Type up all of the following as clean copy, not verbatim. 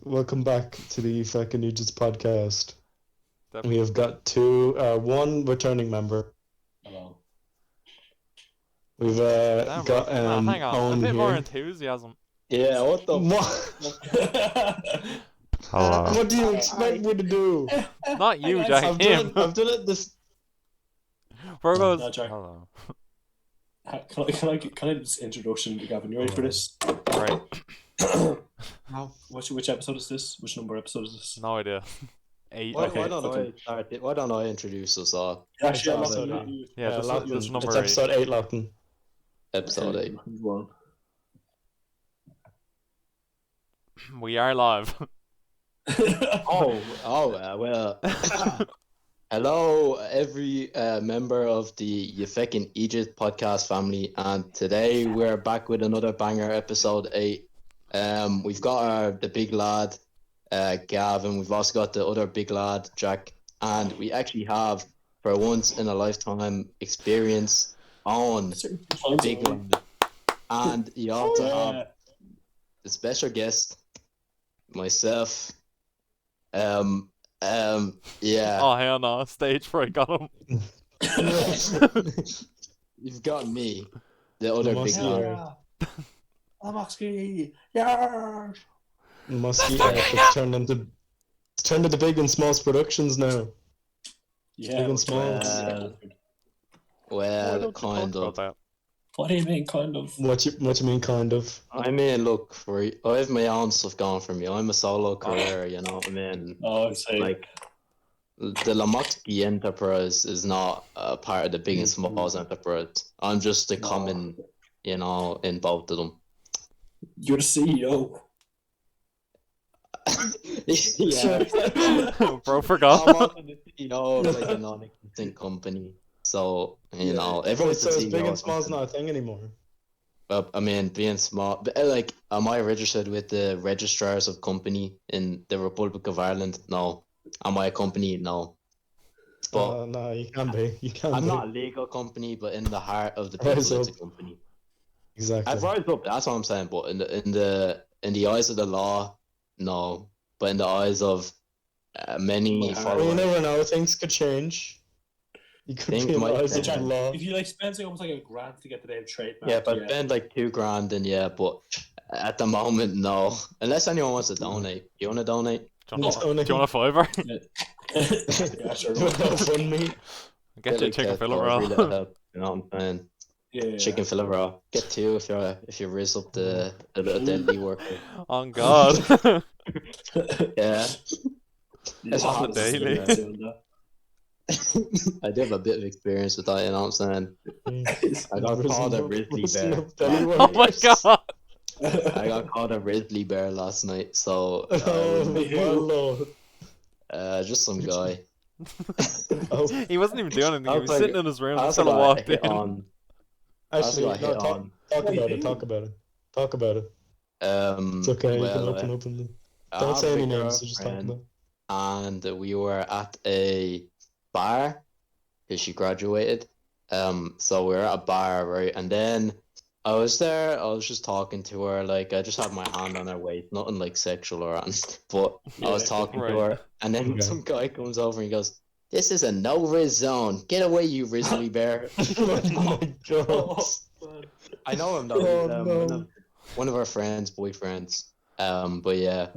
Welcome back to the Ye Feckin Eejits Podcast. Definitely. We have got one returning member. Hello. We've Damn, bro. got Hang on, a Owen bit here. more enthusiasm. Yeah, what the What? Hello. What do you expect me to do? Not you, I've Jack. I've Him. done it this. Where goes? No, Jack. Hello. Can I just introduction to Gavin? You ready for this? Right. Which episode is this? Which number episode is this? No idea. 8. Why- Okay. why don't Why don't I introduce us all? Actually, It's I'm not episode eight. Yeah, this Lachlan. is number It's 8. episode 8, Lachlan. Episode 8. One. We are live. Well. Hello, every member of the Ye Feckin Eejits Podcast family, and today we're back with another banger, episode 8. We've got the big lad, Gavin. We've also got the other big lad, Jack, and we actually have, for once in a lifetime experience, on big lad. And you also have the special guest, myself. Yeah. Oh hell no! Stage fright got him. You've got me, the other big Musky. lad. I'm Musky. Yeah. Musky it's turned into Big and Smalls Productions now. Yeah. Big and small. Well, kind of. That. What do you mean, kind of? What you mean, kind of? I mean, look, I have my own stuff going for me. I'm a solo career, you know what I mean? Oh, I'd say. Like, the Lamotsky enterprise is not a part of the Big and Smalls enterprise. I'm just the common, you know, in both of them. You're the CEO. Yeah. Bro, I'm forgot. also the CEO of like a non-existent company. So, you know, everyone's So the is CEO. Big and of Small's something. not a thing anymore. I mean, being small, but like, am I registered with the registrars of company in the Republic of Ireland? No. Am I a company? No. But No, you can't be. You can't I'm be. not a legal company, but in the heart of the Rise people, it's a up. company. Exactly. I've rise up. That's what I'm saying. But in the eyes of the law, no. But in the eyes of many Well, Well, you followers, never know. Things could change. You could Things be in the might eyes of change. the law. If you like spend almost like $1,000 to get the name trademark. yeah, but spend like $2,000, then yeah. But at the moment, no. Unless anyone wants to donate. You want to donate? Do you want a fiver? Yeah, sure. Fund me. Get your like chicken that, fillet or roll. really help, you know what I'm saying? Yeah. Chicken fillet roll. Get 2 if you raise up the deadly worker. On God. Yeah. It's on the daily. I do have a bit of experience with that, you know what I'm saying? I got called a grizzly bear. Oh my God. I got called a grizzly bear last night, so Oh my lord. just some guy. Oh, He wasn't even doing anything. He was That's sitting like- in his room and That's sort of what I walked hit in. on. actually, That's what I no, hit talk on. about it. Talk about it. Talk about it. It's okay. You can open them. I Don't have say a any names. Just talk girlfriend, about it. and we were at a bar because she graduated. So we were at a bar, right? And then I was there. I was just talking to her, like I just had my hand on her waist, nothing like sexual or anything. But I was talking to her, and then Okay. some guy comes over and he goes, "This is a no-risk zone. Get away, you grizzly bear." Oh my god. I know him though. Oh, He's, no. one of our friends' boyfriends. But yeah,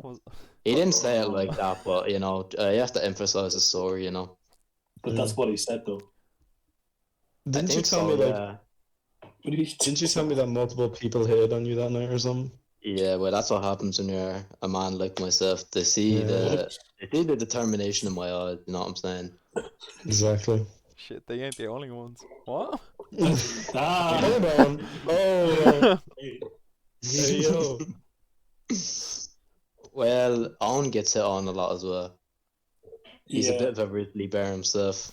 he didn't say it like that. But you know, you have to emphasize the story. You know. But that's what he said, though. Didn't I you think tell so, me like? yeah. What do you Didn't you tell me that multiple people hit on you that night or something? Yeah, well, that's what happens when you're a man like myself. They see the determination in my eyes. You know what I'm saying? Exactly. Shit, they ain't the only ones. What? Ah, Hold on. Oh. hey. Hey, yo. Well, Owen gets hit on a lot as well. He's a Yeah. bit of a grizzly bear himself.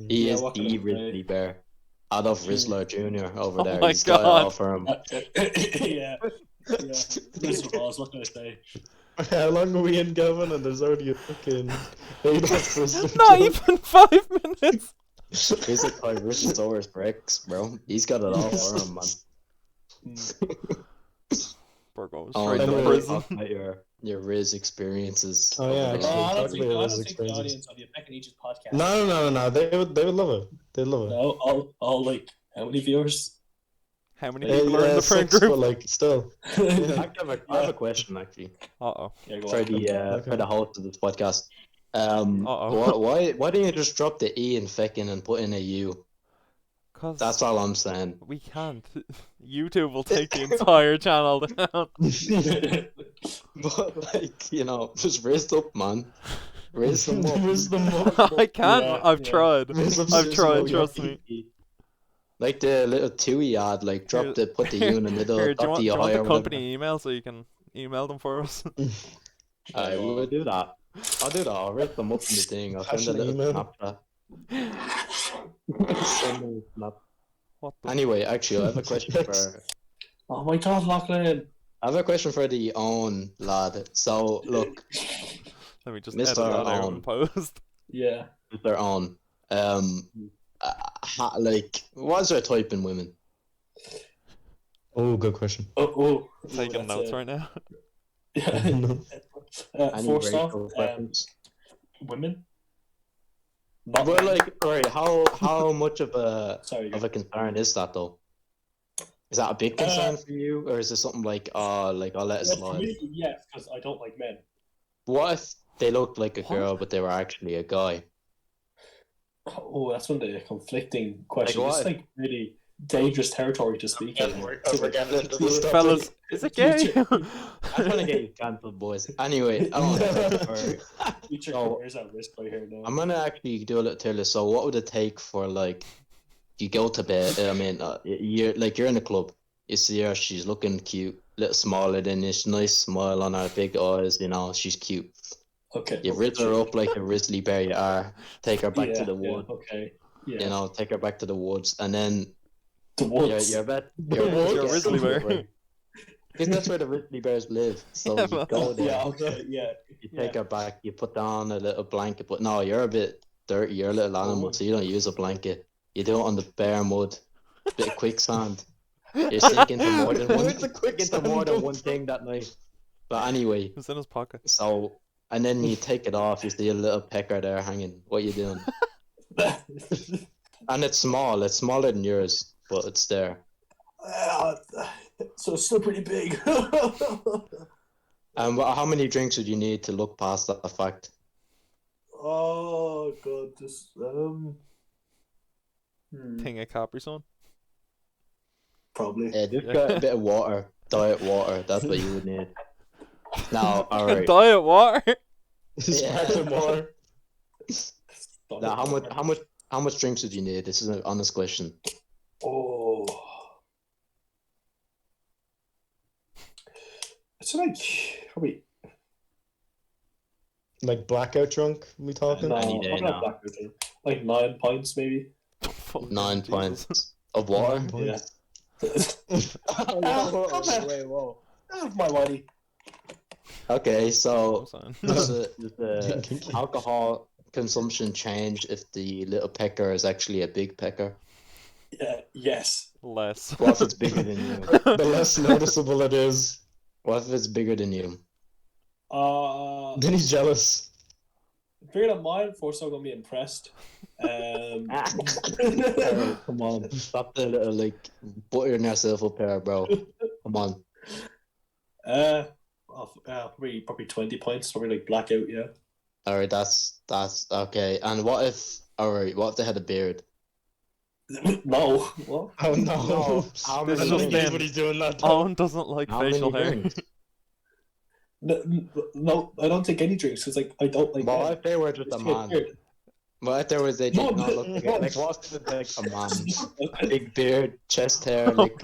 He Yeah, is what can I the say? grizzly bear. Adolf Rizzler Jr. over Oh there. my He's got it God. all for him. Yeah. This was what can I say? How long are we in, Gavin? And there's already a fucking Not even 5 minutes. He's a Tyrannosaurus Rex, bro. He's got it all for him, man. We're going Oh, straight to no. prison. talk about your Riz experiences. Oh, yeah, over the actually. I last- don't talk think, about I those don't think the experiences. audience of Ye Feckin Eejits Podcast. No. They would love it. They'd love it. No, all like, how many viewers? How many people are in the friend 6, group? but like still. I have a question actually Uh-oh. Yeah, go for on. the Okay. for the host of this podcast. Uh-oh. Why don't you just drop the E in feckin' and put in a U? Because That's all I'm saying. we can't. YouTube will take the entire channel down. But like, you know, just raise up, man. Raise them up. Raise them up. I can't. Yeah, I've yeah. tried. Raise up I've Susan tried, Logan. trust me. Like the little Tui ad, like Here- put the U in the middle, Here, do you dot want, the do you I want or the whatever. company email so you can email them for us? I will do that. I'll do that. I'll raise them up in the thing. I'll send a Passionate little email. Snapchat. Send them a snap. What the? Anyway, actually, I have a question Yes. for. Oh my god, Lachlan. I have a question for the own lad. So look, Let me just Mr. edit that out Owen. and post. Yeah. Mr. Own. Like, what's your type in women? Oh, good question. Oh. Taking notes right now. Yeah. Any First off, racial preference? women. Not But men. like, alright, how much of Sorry. a concern is that though? Is that a big concern for you, or is it something like, I'll let it Well, for slide? me, yes, because I don't like men. What if they looked like a What? girl, but they were actually a guy? Oh, that's one of the conflicting questions. Like It's what? like really dangerous territory to speak in. We're getting into this topic. Fellas, is it gay? Future- I'm trying to get you cancelled, boys. Anyway, Future So- careers at risk right here now. I'm gonna actually do a little tier list. So, what would it take for like you go to bed? I mean, you're in a club. You see her, she's looking cute, little smaller than you, nice smile on her, big eyes. You know, she's cute. Okay. You rizz her up like a grizzly bear you are. Take her back to the wood. Okay. Yeah. You know, take her back to the woods, and then The woods. you're bet. The woods? You're a grizzly bear. Because that's where the grizzly bears live. So Yeah, you well- go there. Yeah. Okay. Yeah. You take her back, you put down a little blanket, but no, you're a bit dirty, you're a little animal, Oh. so you don't use a blanket. You do it on the bare mud, bit of quicksand. You're sinking into more than one, Where'd the quicksand more than come one thing that night. But anyway, It's in his pocket. so, and then you take it off, you see a little pecker there hanging. What you doing? And it's small, it's smaller than yours, but it's there. So it's still pretty big. And how many drinks would you need to look past that fact? Oh god, this Thing of Capri Sun. probably. Yeah, just got a bit of water, diet water, that's what you would need. Now, alright. Diet water. Sparkling water. Now, how much drinks would you need? This is an honest question. Oh, it's like probably Like blackout drunk, we talking? no, Any day I'm not now. black with it. Like 9 pints maybe. Fuck, 9 Jesus. pints of water. Yeah. Wait, whoa. My body. Okay, I'm so saying. does the alcohol consumption change if the little pecker is actually a big pecker? Yeah. Yes. Less. What if it's bigger than you? The less noticeable it is, What if it's bigger than you? then he's jealous. Bigger than mine. For so gonna be impressed. Oh, come on, stop the little like buttering yourself up there, bro. Come on. Probably 20 pints. Probably like blackout. Yeah. All right, that's okay. And what if? All right, what if they had a beard? No. What? Oh no. How This I is don't just think being- what he's doing that. Owen doesn't like How facial many hair. drinks? No, I don't take any drinks. It's like I don't like. What men. if they were just a It's man? weird. What if there was they No, did not look no. like what if it's like a man? Big beard, chest hair, like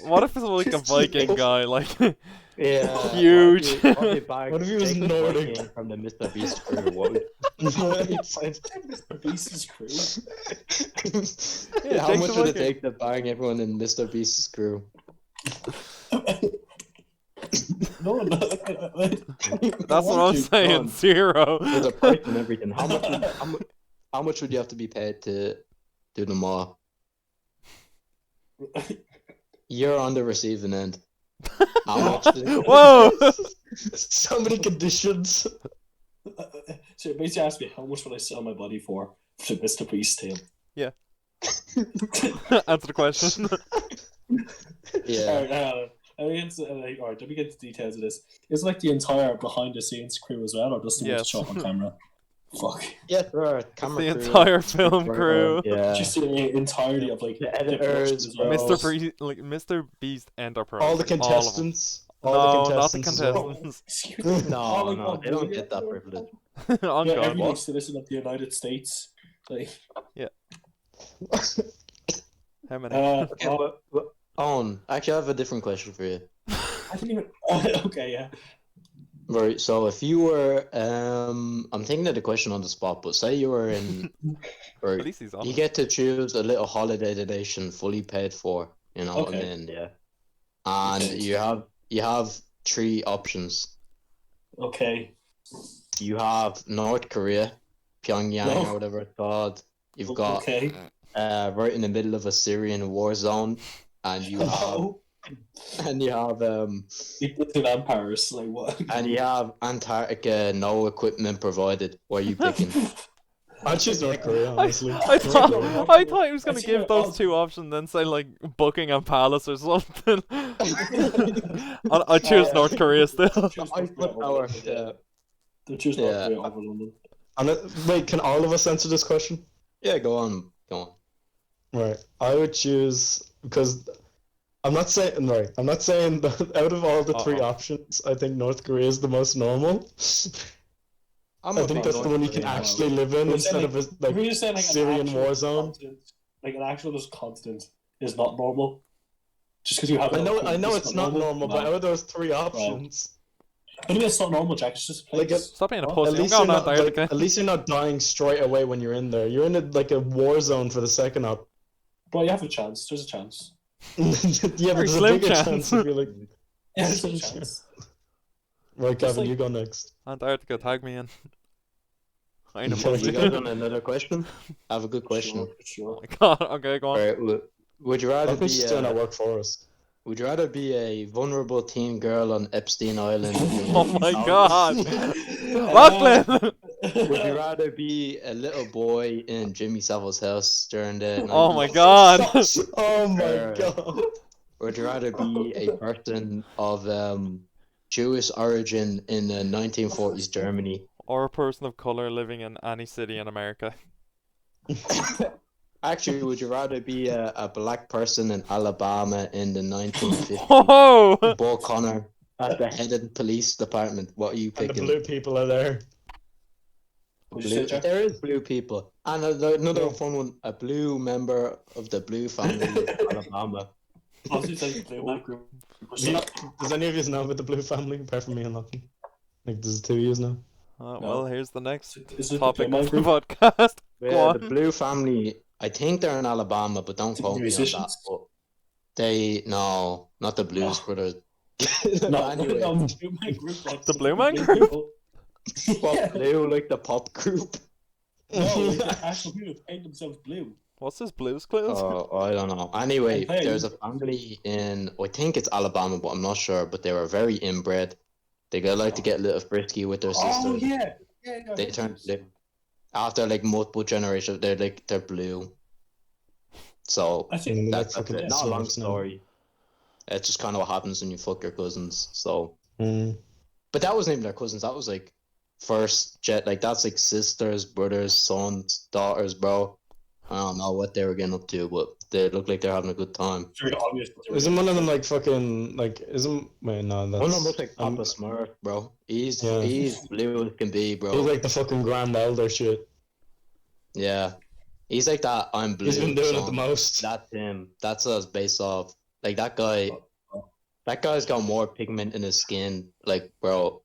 What if it's like a Viking guy? Like, yeah, Huge. What if he was Nordic? from the Mr. Beast crew? What would- Mr. Beast's crew. Yeah, How take much the would it Viking. take to bang everyone in Mr. Beast's crew? No. that's what I'm saying. Zero. There's a price and everything. How much would you have to be paid to do them all? You're on the receiving end. How much? Whoa! So many conditions. So basically ask me, how much would I sell my body for Mr. Priest's tale? Answer the question. Yeah. Alright, let me get the details of this. Is it like the entire behind the scenes crew as well, or just the Yes. shot on camera? Fuck. Yeah, there are camera The crew, entire film crew. Yeah. Just the entirety of like The editors, production as well. Mr. Beast Enterprise. All the of them. contestants. No, All the not the contestants. as well. contestants. Excuse me. Oh my No, God, they don't really? get that privilege. On Yeah, God. every What? citizen of the United States. Like, How many? Okay, but Owen, actually, I have a different question for you. I didn't even. Okay, yeah. Right, so if you were, I'm thinking of the question on the spot, but say you were in, At right, least he's on. you get to choose a little holiday destination fully paid for, you know what I Okay. mean, yeah. And Okay. you have three options. Okay. You have North Korea, Pyongyang No. or whatever it's called. You've got Okay. right in the middle of a Syrian war zone, and you have No. and you have Disneyland Paris. Like what? and you have Antarctica, no equipment provided. What are you picking? I'd choose North Korea, I honestly. thought I thought he was gonna I see give what those else- two options, then say like Buckingham Palace or something. I choose North Korea still. Choose I North put Korea our over London. They'll choose North Yeah. Korea over London. Wait, can all of us answer this question? Yeah, go on. Right. I would choose because I'm not saying that out of all the three Uh-oh. options, I think North Korea is the most normal. I'm I a think big that's the North one you can Korean fan. actually live in But instead of a if you're just saying, like, an Syrian actual war zone. continent, like an actual just continent is not normal. Just because you have. I know it's not normal, but out of those three options, What do you mean it's not normal, Jack? It's just a place. Like Stop being a What? pussy. at I'm least you're going not Antarctica. at least you're not dying straight away when you're in there. You're in a war zone for the second op. Bro, you have a chance. There's a chance. Yeah, but Very there's a slim bigger chance. chance if you're like. Yeah, there's a chance. Right, Just Gavin, like- you go next. Antarctica, tag me in. I ain't a Yeah, pussy. You guys want another question? I have a good question. Sure. God, okay, go on. Alright, would you rather I think be she's doing that work for us. would you rather be a vulnerable teen girl on Epstein Island? Oh my God. Uh, Lachlan! Would you rather be a little boy in Jimmy Savile's house during the Oh my 90s? God. Oh my Uh, god. Would you rather be a person of Jewish origin in the 1940s Germany? Or a person of color living in any city in America. Actually, would you rather be a black person in Alabama in the 1950s? Whoa! Bo Connor at the head of the police department. What are you And the picking? blue people are there. What'd you say, Jack? There is blue people. And another Yeah. fun one, a blue member of the blue family in Alabama. Obviously, it's like the black group. Does any of you know about the blue family apart from me and Lachlan? Like, there's 2 years now. Well, here's the next Is it topic the of the group? podcast. Go Yeah, the on. blue family, I think they're in Alabama, but don't quote me on that. Musicians? But no, not the Blues Brothers. No, Anyway, no, the Blue Man Group. Like, The Blue Man blue Group? people. Pop Blue, like the pop group. No, like the actual people who paint themselves blue. What's this Blues Clues? I don't know. Anyway, Hey. there's a family in, I think it's Alabama, but I'm not sure. But they were very inbred. They like to get a little frisky with their sisters. Oh yeah, yeah. They turn blue. After like multiple generations, they're blue. So I think that's fucking it. Not a long smart, no. story. It's just kind of what happens when you fuck your cousins. So, Mm. but that wasn't even their cousins. That was like first jet. Like that's like sisters, brothers, sons, daughters, bro. I don't know what they were getting up to, but they look like they're having a good time. it's very obvious. That they were- Isn't one of them like fucking like? Wait, no, that's. One of them looks like um, Papa Smurf, bro. He's Yeah. he's blue as can be, He's bro. like the fucking grand elder shit. Yeah, he's like that. I'm blue. He's been doing it song. the most. That's him. That's us based off. Like that guy. That guy's got more pigment in his skin. Like, bro.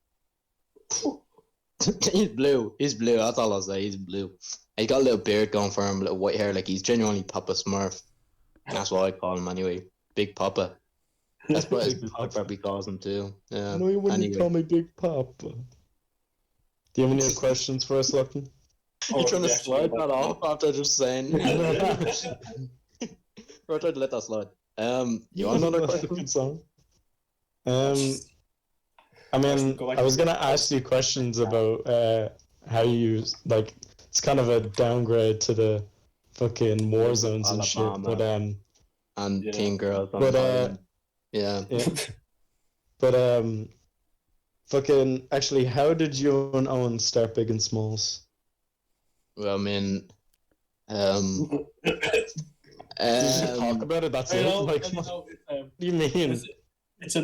He's blue. He's blue. That's all I'll say. He's blue. He got a little beard going for him, little white hair. Like he's genuinely Papa Smurf. That's what I call him anyway. Big Papa. That's what his Big dad probably calls him too. Yeah. No, you wouldn't Anyway. call me Big Papa. Do you have any other questions for us, Lachlan? Oh, You trying to yeah, slide actually, that off after just saying? We're trying to let that slide. You want another question? Good song. I mean, Go back I was to gonna the- ask you questions about how you like. It's kind of a downgrade to the fucking war zones and shit, but and Yeah. teen girls on But, Ireland. Yeah. yeah. But fucking actually, how did you and Owen start Big and Smalls? Well, I mean, Just talk about it. That's I it. know, Like, I know, what do you mean? it's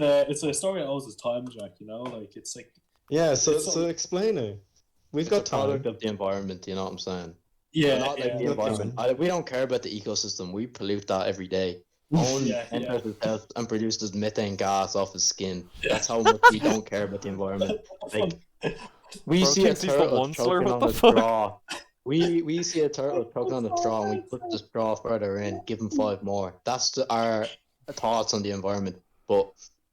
a story that owes its time, Jack. You know, like it's like Yeah. So it's so explain it. We've it's got a time. product of the environment. You know what I'm saying? yeah, Not like the yeah. environment. We don't care about the ecosystem. We pollute that every day. Owen Yeah, yeah. enters his house and produces methane gas off his skin. That's how much we don't care about the environment. Like, we Bro see a thinks he's the turtle one slur, choking what on the a fuck? straw. We see a turtle choking on a straw, and we put the straw further in, give him 5 more. That's our thoughts on the environment. But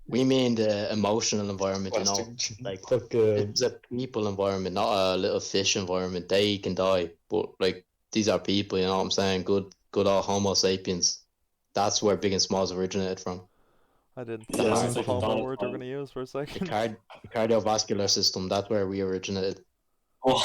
we mean the emotional environment, you know. Like, it's a people environment, not a little fish environment. They can die, but like these are people, you know what I'm saying? Good old Homo sapiens. That's where Big and Smalls originated from. I didn't Yeah, think it's that's the like homo Donald word you're Trump. gonna use for a The, second. the cardiovascular system, that's where we originated. Oh,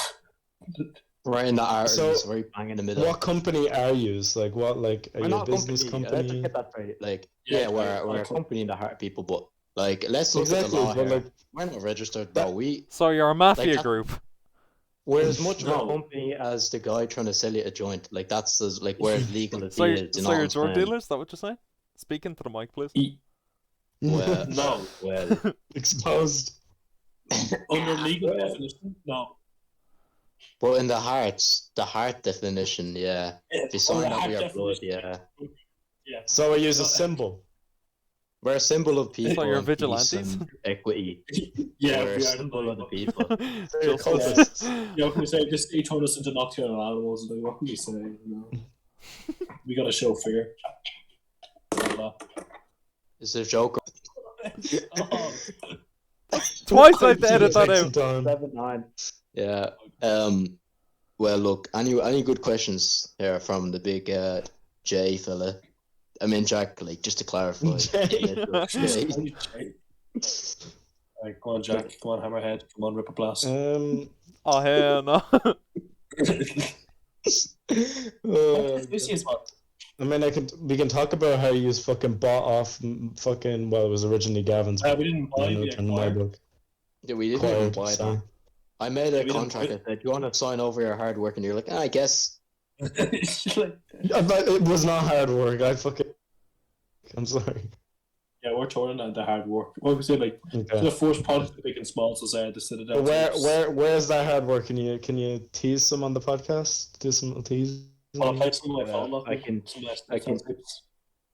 Right in the arteries, So, right bang in the middle. What company are you? Like, what? Like, are We're you a not a business company. Let's company? just get that straight. Like, Yeah, yeah, we're a okay. company in the heart of people, but like, let's look at the Exactly, law but here. like, We're not registered, bro. So you're a mafia that- group. We're as much of a No. company as the guy trying to sell you a joint. Like, that's as like we're as legal as So he you're, is. You so know you're what drug I'm saying? dealers? Is that what you're saying? Speak into the mic, please. Well, No. well. exposed. under legal Well. definition, no. But in the heart definition, yeah. If you sign Under that heart we are blood, definition, yeah. Yeah. So I use a No, symbol. We're a symbol of people you're and peace vigilantes? and equity. Yeah, We're a we are symbol of the people. Justice. You know, can we say just he turned us into nocturnal animals? Like, what can we say? You know? We gotta show fear. It's a joke. Oh, Twice I have to edit that Take some out. time. 7-9. Yeah. Well, look. Any good questions here from the big J fella? I mean Jack. Like, just to clarify. Jay. Jay. Right, come on, Jack. Come on, Hammerhead. Come on, Ripper Blast. Oh hell no. This is what. I mean, we can talk about how you fucking bought off fucking. Well, it was originally Gavin's. We didn't buy no, the it's in my acquire. book. Yeah, we didn't Acquired, even buy sorry. that. I made Yeah, a we didn't contract. buy I said, "You want to sign over your hard work?" And you're like, "I guess." Like, But it was not hard work. I'm sorry. yeah, we're touring on the hard work. What we say, like Okay. the first product Big and Smalls was the Citadel. But tapes. where's that hard work? Can you tease some on the podcast? Do some tease. I'll play some of my Yeah, phone. Look, I can- some of the I can- tapes.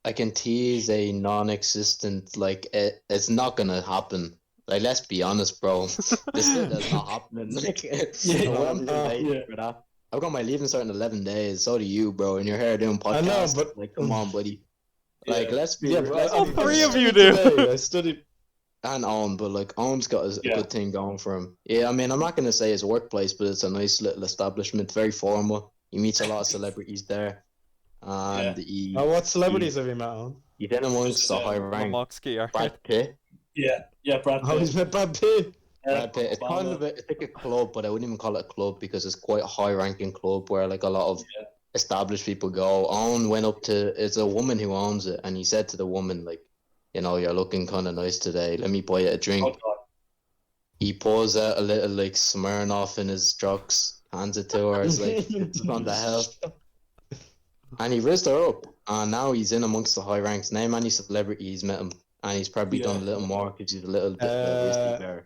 I can tease a non-existent. Like, it's not gonna happen. Like, let's be honest, bro. This shit is not happening. Like, I'm too late yeah. for that. I've got my leaving starting in 11 days. So do you, bro. And you're here doing I know, podcasts. but- like, come on, buddy. Like, Yeah. let's be. Yeah, let's All be three real. of you studied do. today. I studied. And Owen, but like Owen's got a Yeah. good thing going for him. Yeah, I mean, I'm not gonna say it's a workplace, but it's a nice little establishment, very formal. He meets a lot of celebrities there, and he What celebrities have you met on? he's in amongst Just, the high The rank. Moxie arcade. Brad Pitt. Yeah, Brad Oh, he's Pitt. met Brad Pitt. Brad Pitt. It's kind of it's like a club, but I wouldn't even call it a club because it's quite a high ranking club where like a lot of Yeah. established people go. Owen went up to it's a woman who owns it, and he said to the woman like, you know, you're looking kind of nice today. Let me buy you a drink. Oh, God. He pulls out a little like Smirnoff in his trucks, hands it to her. It's like it's on the hell, and he raised her up. And now he's in amongst the high ranks. Name any celebrity he's met him, and he's probably done a little more because he's a little bit of a whiskey bear.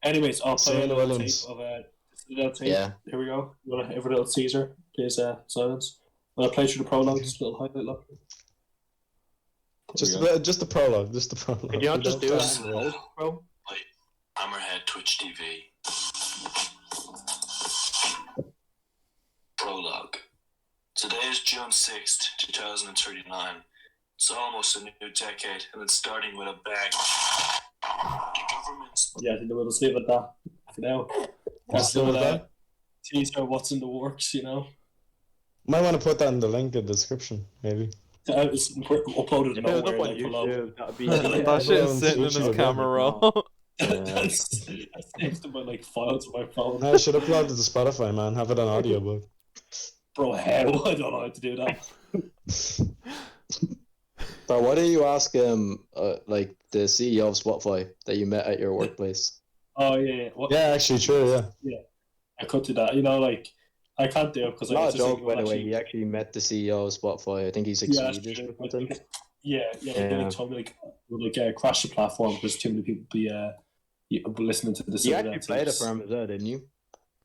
Anyways, I'll play a Serena little Williams. tape of Citadel tape. Yeah. Here we go. You want every little Caesar, please silence. I'll play through the prologue, just a little highlight look. Just the prologue. Just the prologue. Could you not just do Don't it, start with it. bro? Hammerhead Twitch TV. Prologue. Today is June 6th, 2039. It's almost a new decade, and it's starting with a bang. The government's Yeah, I think we'll just leave it at that for now. That's Still with the that? teaser what's in the works, you know. Might want to put that in the link in the description, maybe. It's uploaded If it was nowhere. up on Like, below. YouTube, that'd be That shit is everyone's sitting in his YouTube, camera roll. That's next to my like files on my phone. No, I should upload it to Spotify, man. Have it on audiobook. Bro, hell, I don't know how to do that. Bro, why don't you ask like the CEO of Spotify that you met at your workplace? Oh yeah. What? Yeah, actually, true. Yeah. I could do that. You know, like I can't do it because Not I a just joke, think by it the would way. actually. He actually met the CEO of Spotify. I think he's like Yeah, that's Swedish true. or something. Yeah. He like told me like it would crash the platform because too many people be listening to this. You actually played it for him as well, didn't you?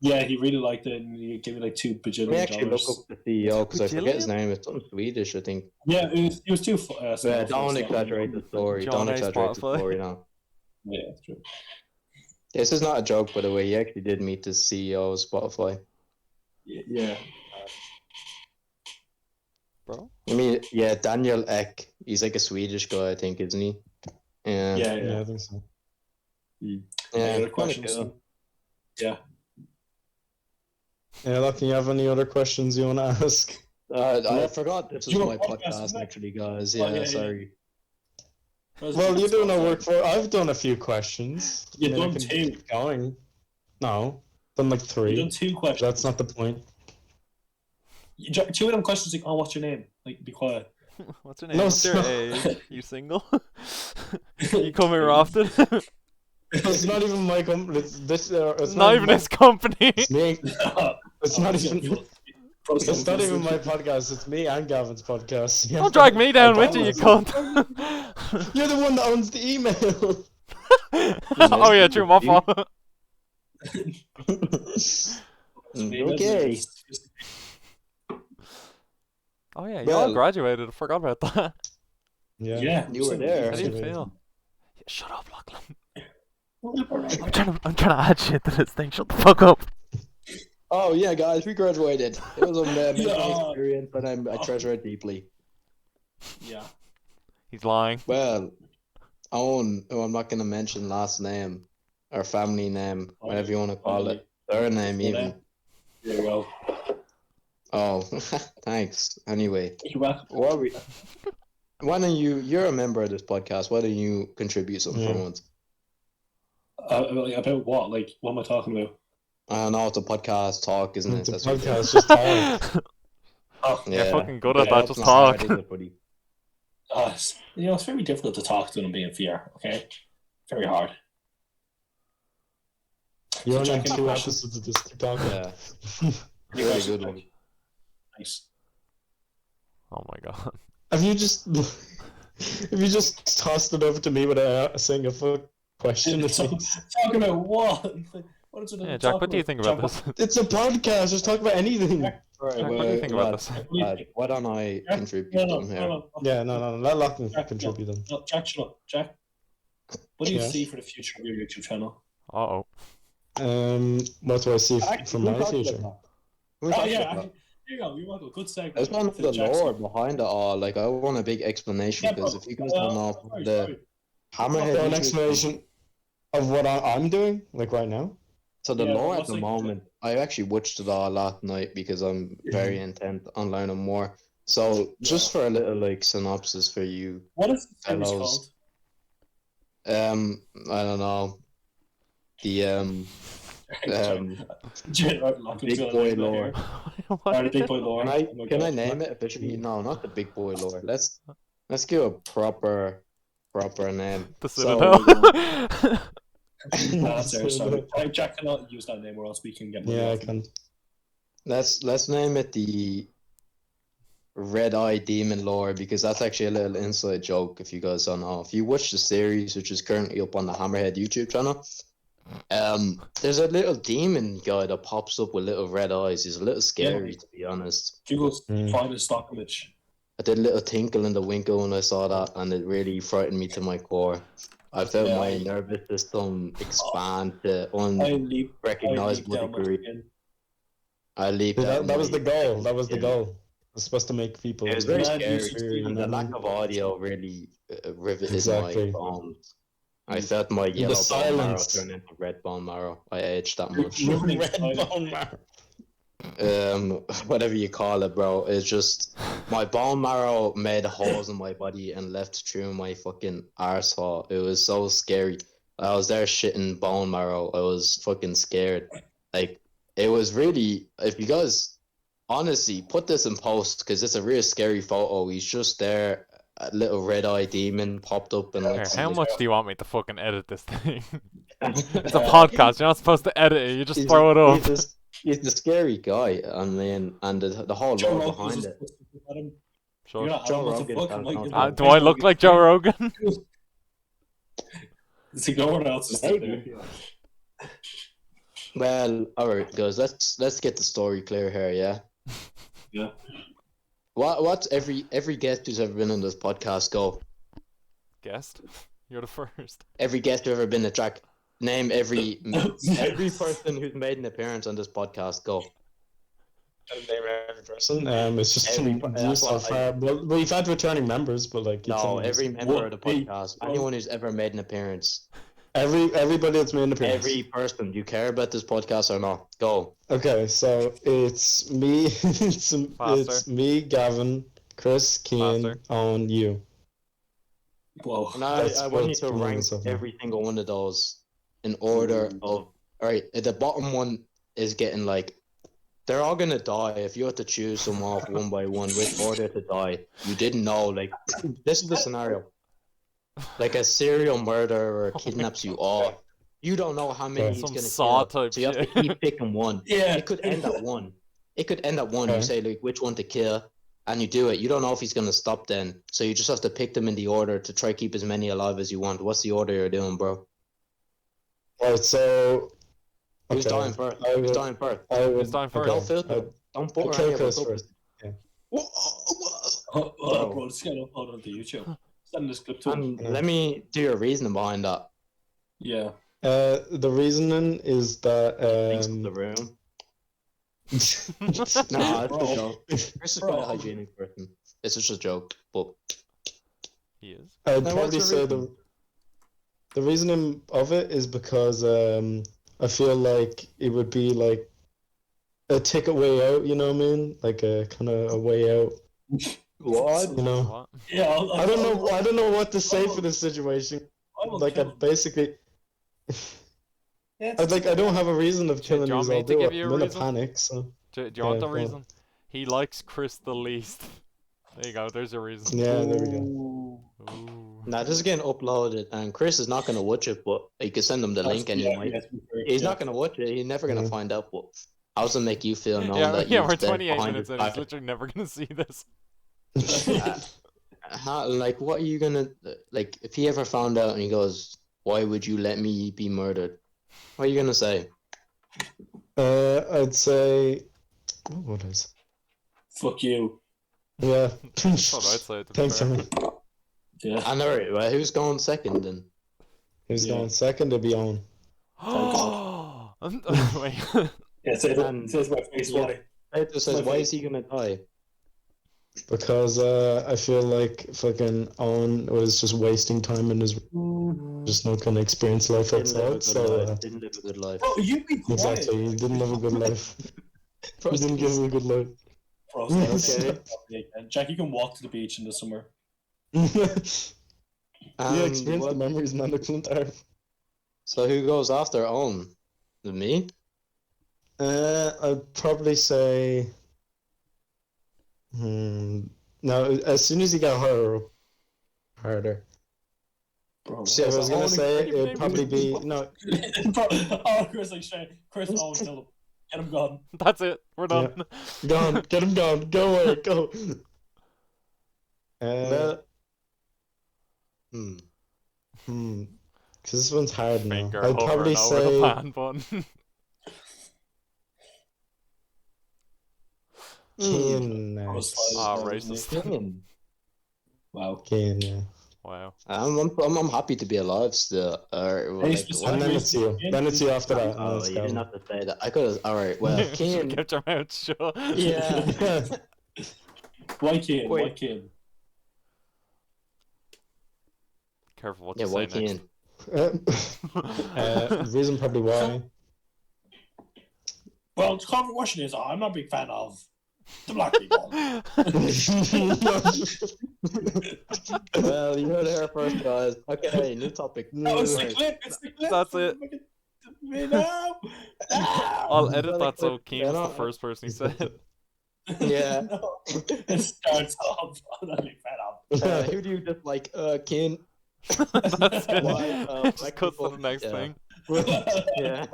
Yeah, he really liked it, and he gave me like $2 Let me bajillion. actually look up the CEO because I forget his name. It's something Swedish, I think. Yeah, it was too. Yeah, don't exaggerate the story. John Don't A. exaggerate the Spotify. story now. Yeah, that's true. This is not a joke, by the way. He actually did meet the CEO of Spotify. Yeah. Bro. I mean, yeah, Daniel Ek. He's like a Swedish guy, I think, isn't he? Yeah. Yeah, I think so. Any Yeah, other kinda questions? cool. Yeah. Yeah, Lachlan, you have any other questions you want to ask? I forgot this was You my have a podcast, podcast, isn't it? actually, guys. Oh, Yeah, yeah. sorry. Well, you do no work for. I've done a few questions. You've I done can two. keep going. No, done like You've 3. done 2 questions. That's not the point. 2 of them questions like, oh, what's your name? Like, be quiet. What's your name? No, What's your it's age? You single? You come here often? It's not even my company. It's Not even my, his company. It's me. It's not even. It's It's not even my podcast. It's me and Gavin's podcast. You have Don't to- drag me down I with you, you promise. cunt. You're the one that owns the email. Oh yeah, true, my fault. Okay. Oh yeah, you Well- all graduated. I forgot about that. Yeah. You were there. How do you feel? Yeah, shut up, Lachlan. I'm trying to add shit to this thing. Shut the fuck up. Oh, yeah, guys, we graduated. It was an amazing Yeah. experience, but I treasure it deeply. Yeah. He's lying. Well, Owen, who I'm not going to mention last name, or family name, whatever you want to call it, surname even. There you go. Oh, thanks. Anyway, You're welcome. what we... Why don't you're a member of this podcast, why don't you contribute something for Yeah. once? About what? Like, what am I talking about? I don't know, it's a podcast talk, isn't it? It's a That's what it podcast, is. just talk. Oh, You're fucking good at Yeah, that. It's Just not talk. hard, is it, buddy? it's very difficult to talk to them being fair, okay? Very hard. You're on Jack, any 2 questions? episodes of this TikTok. Yeah, Any very questions? good one. Nice. Oh my god. Have you just tossed it over to me without saying a full question? So- Talking about what? What is it? Yeah, Jack, what do you think about this? It's a podcast. Just talk about anything. Right, Jack, what do you think about this? Why don't I contribute No, something here? no. Yeah, no. Let Lachlan Jack, contribute then. No, Jack, shut up. Jack, what do you Yes. see for the future of your YouTube channel? Uh-oh. What do I see Actually, from we my talked future? about that. We Oh, talked yeah. about that. Here you go. You're welcome. Good segment. I just want the lore behind it all. Like, I want a big explanation Yeah, because bro. if you guys don't know, Sorry, the sorry. Hammerhead. So an YouTube- explanation of what I'm doing, like right now. So the Yeah, lore at what's the like moment, I actually watched it all last night because I'm very intent on learning more. So just for a little like synopsis for you, What is the series Fellows. called? I don't know, the big boy lore. What Alright, is big it? boy lore. Can I Oh my can I God. name it officially? No, not the big boy lore. Let's give a proper name. The So- Citadel. No, that's fair, sorry. Jack cannot use that name or else we can get money Yeah, I off him. can. Let's name it the Red Eye Demon lore because that's actually a little inside joke if you guys don't know. If you watch the series, which is currently up on the Hammerhead YouTube channel, there's a little demon guy that pops up with little red eyes. He's a little scary to be honest. Google's Mm. finest stock image. I did a little tinkle in the winkle when I saw that, and it really frightened me to my core. I felt Yeah. my nervous system expand to I leap down unrecognizable my degree. skin. I leaped out. That was my- the goal. That was the Yeah. goal. It was supposed to make people. It was very Man, you scary. see- And the lack of audio really riveted Exactly. my bones. I felt my yellow bone marrow silence. turn into red bone marrow. I aged that much. Moving Red silence. bone marrow. whatever you call it, bro. It's just my bone marrow made holes in my body and left through my fucking arsehole. It was so scary. I was there shitting bone marrow. I was fucking scared. Like, it was really, if you guys honestly put this in post, because it's a real scary photo. He's just there, a little red-eye demon popped up and Here, like. how much do you want me to fucking edit this thing? It's a podcast. You're not supposed to edit it. You just throw it up. He's the scary guy, I mean, and the whole Joe lore Rogan behind was it. supposed to put him. Sure. You're not Joe Adam, what the Rogan fuck? sounds Like, not Do I look like Joe Rogan? See, no one else is there. Well, alright, guys. Let's get the story clear here, yeah. Yeah. What's every guest who's ever been on this podcast go? Guest? You're the first. Every guest who's ever been to Jack. Name every person who's made an appearance on this podcast. Go. Name every person. It's just Every- some that's views so what I- far. Well, we've had returning members, but like it's No, only every just- member of the Hey, podcast. Anyone who's ever made an appearance. everybody that's made an appearance. Every person. Do you care about this podcast or not? Go. Okay, so it's me. it's me, Gavin, Chris, Kean, Faster. on you. Whoa. And That's I want you what's to going on rank so far. every single one of those in order of. Alright, the bottom one is getting like. They're all gonna die if you have to choose them off one by one, which order to die. You didn't know, like, this is the scenario. Like a serial murderer kidnaps you all. You don't know how many Okay. he's Some gonna Saw kill. type So you have to shit. keep picking one. Yeah. It could end at one. It could end at one. You Okay. say like which one to kill, and you do it. You don't know if he's gonna stop then. So you just have to pick them in the order to try keep as many alive as you want. What's the order you're doing, bro? Alright, so Who's okay. dying first? I Who's would- dying first? I would, Who's dying first? Don't filter. Don't put Okay, any of Chris us up. first. Hold on, bro. Just get uploaded onto YouTube. Send this clip to him. And let me do your reasoning behind that. Yeah. The reasoning is that Thanks for the room. Nah, it's a joke. Chris is quite a Bro. hygienic person. It's just a joke, but He is. I'd Now, what's probably your say reason? the reasoning of it is because I feel like it would be like a ticket way out, you know what I mean? Like a kind of a way out, what? you know? What? Yeah. I don't know what to say for this situation. Like I basically, I don't have a reason of Do you killing want these me all to do give it. you a I'm in a reason? panic, so Do you want Yeah, the go on. reason? He likes Chris the least. There you go. There's your reason. yeah, there we go. Ooh. Nah, this is getting uploaded, and Chris is not gonna watch it, but you can send him the link anyway. He's not gonna watch it. He's never gonna Yeah. find out. But how does it make you feel knowing Yeah, that yeah, you've we're been 28 behind minutes his in. He's back? literally never gonna see this. Like, what are you gonna like? If he ever found out and he goes, "Why would you let me be murdered?" What are you gonna say? I'd say, what is? Fuck you. Yeah. That's what I'd say. To be Thanks, fair. Emily. Yeah. I know, right? Well, who's going second then? Who's Yeah. going second to be on? Wait. Yeah, it says my face why. It just says, "Why is he gonna die?" Because I feel like fucking Owen was just wasting time and his just not gonna experience life Didn't live a outside. good So life. Didn't live a good life. Bro, you be quiet. exactly, he didn't live a good life. He didn't give him a good life. Bro, Okay. Jack, you can walk to the beach in the summer. Yeah, And experience the what- memories, man. The Clint are. So who goes after Owen? Me? I'd probably say. No, as soon as he got harder. Bro, So I was gonna say it would probably be no. Bro, oh, Chris, like, straight. Chris, Owen, kill him. Get him gone. That's it. We're done. Gone, get him gone. Go away, go. Well, Because this one's hard now. Finger I'd probably hovering over the say. pan button. Kane I was next. like- Ah, racist. Wow. Kane, yeah. Wow. I'm happy to be alive still. Hey, And then it's you. Then it's you after that. Oh, Let's you go. didn't have to say that. I could have. All right. Well, You Kane. kept your mouth shut. Yeah. Why Kane? Why Wait. Kane? Careful what Yeah. you Why say next. Kane? Reason probably why. Well, the controversy is I'm not a big fan of the black people. Well, you heard it here first, guys. Okay, new topic. No, it's the clip. It's the clip. That's it. No. I'll edit that so clip. Keem's the No. first person he said. Yeah. No. It starts off. I'm not a big fan of. Who do you dislike? Kane. That's it. Why, Just black cuts to people? the next Yeah. thing. Yeah.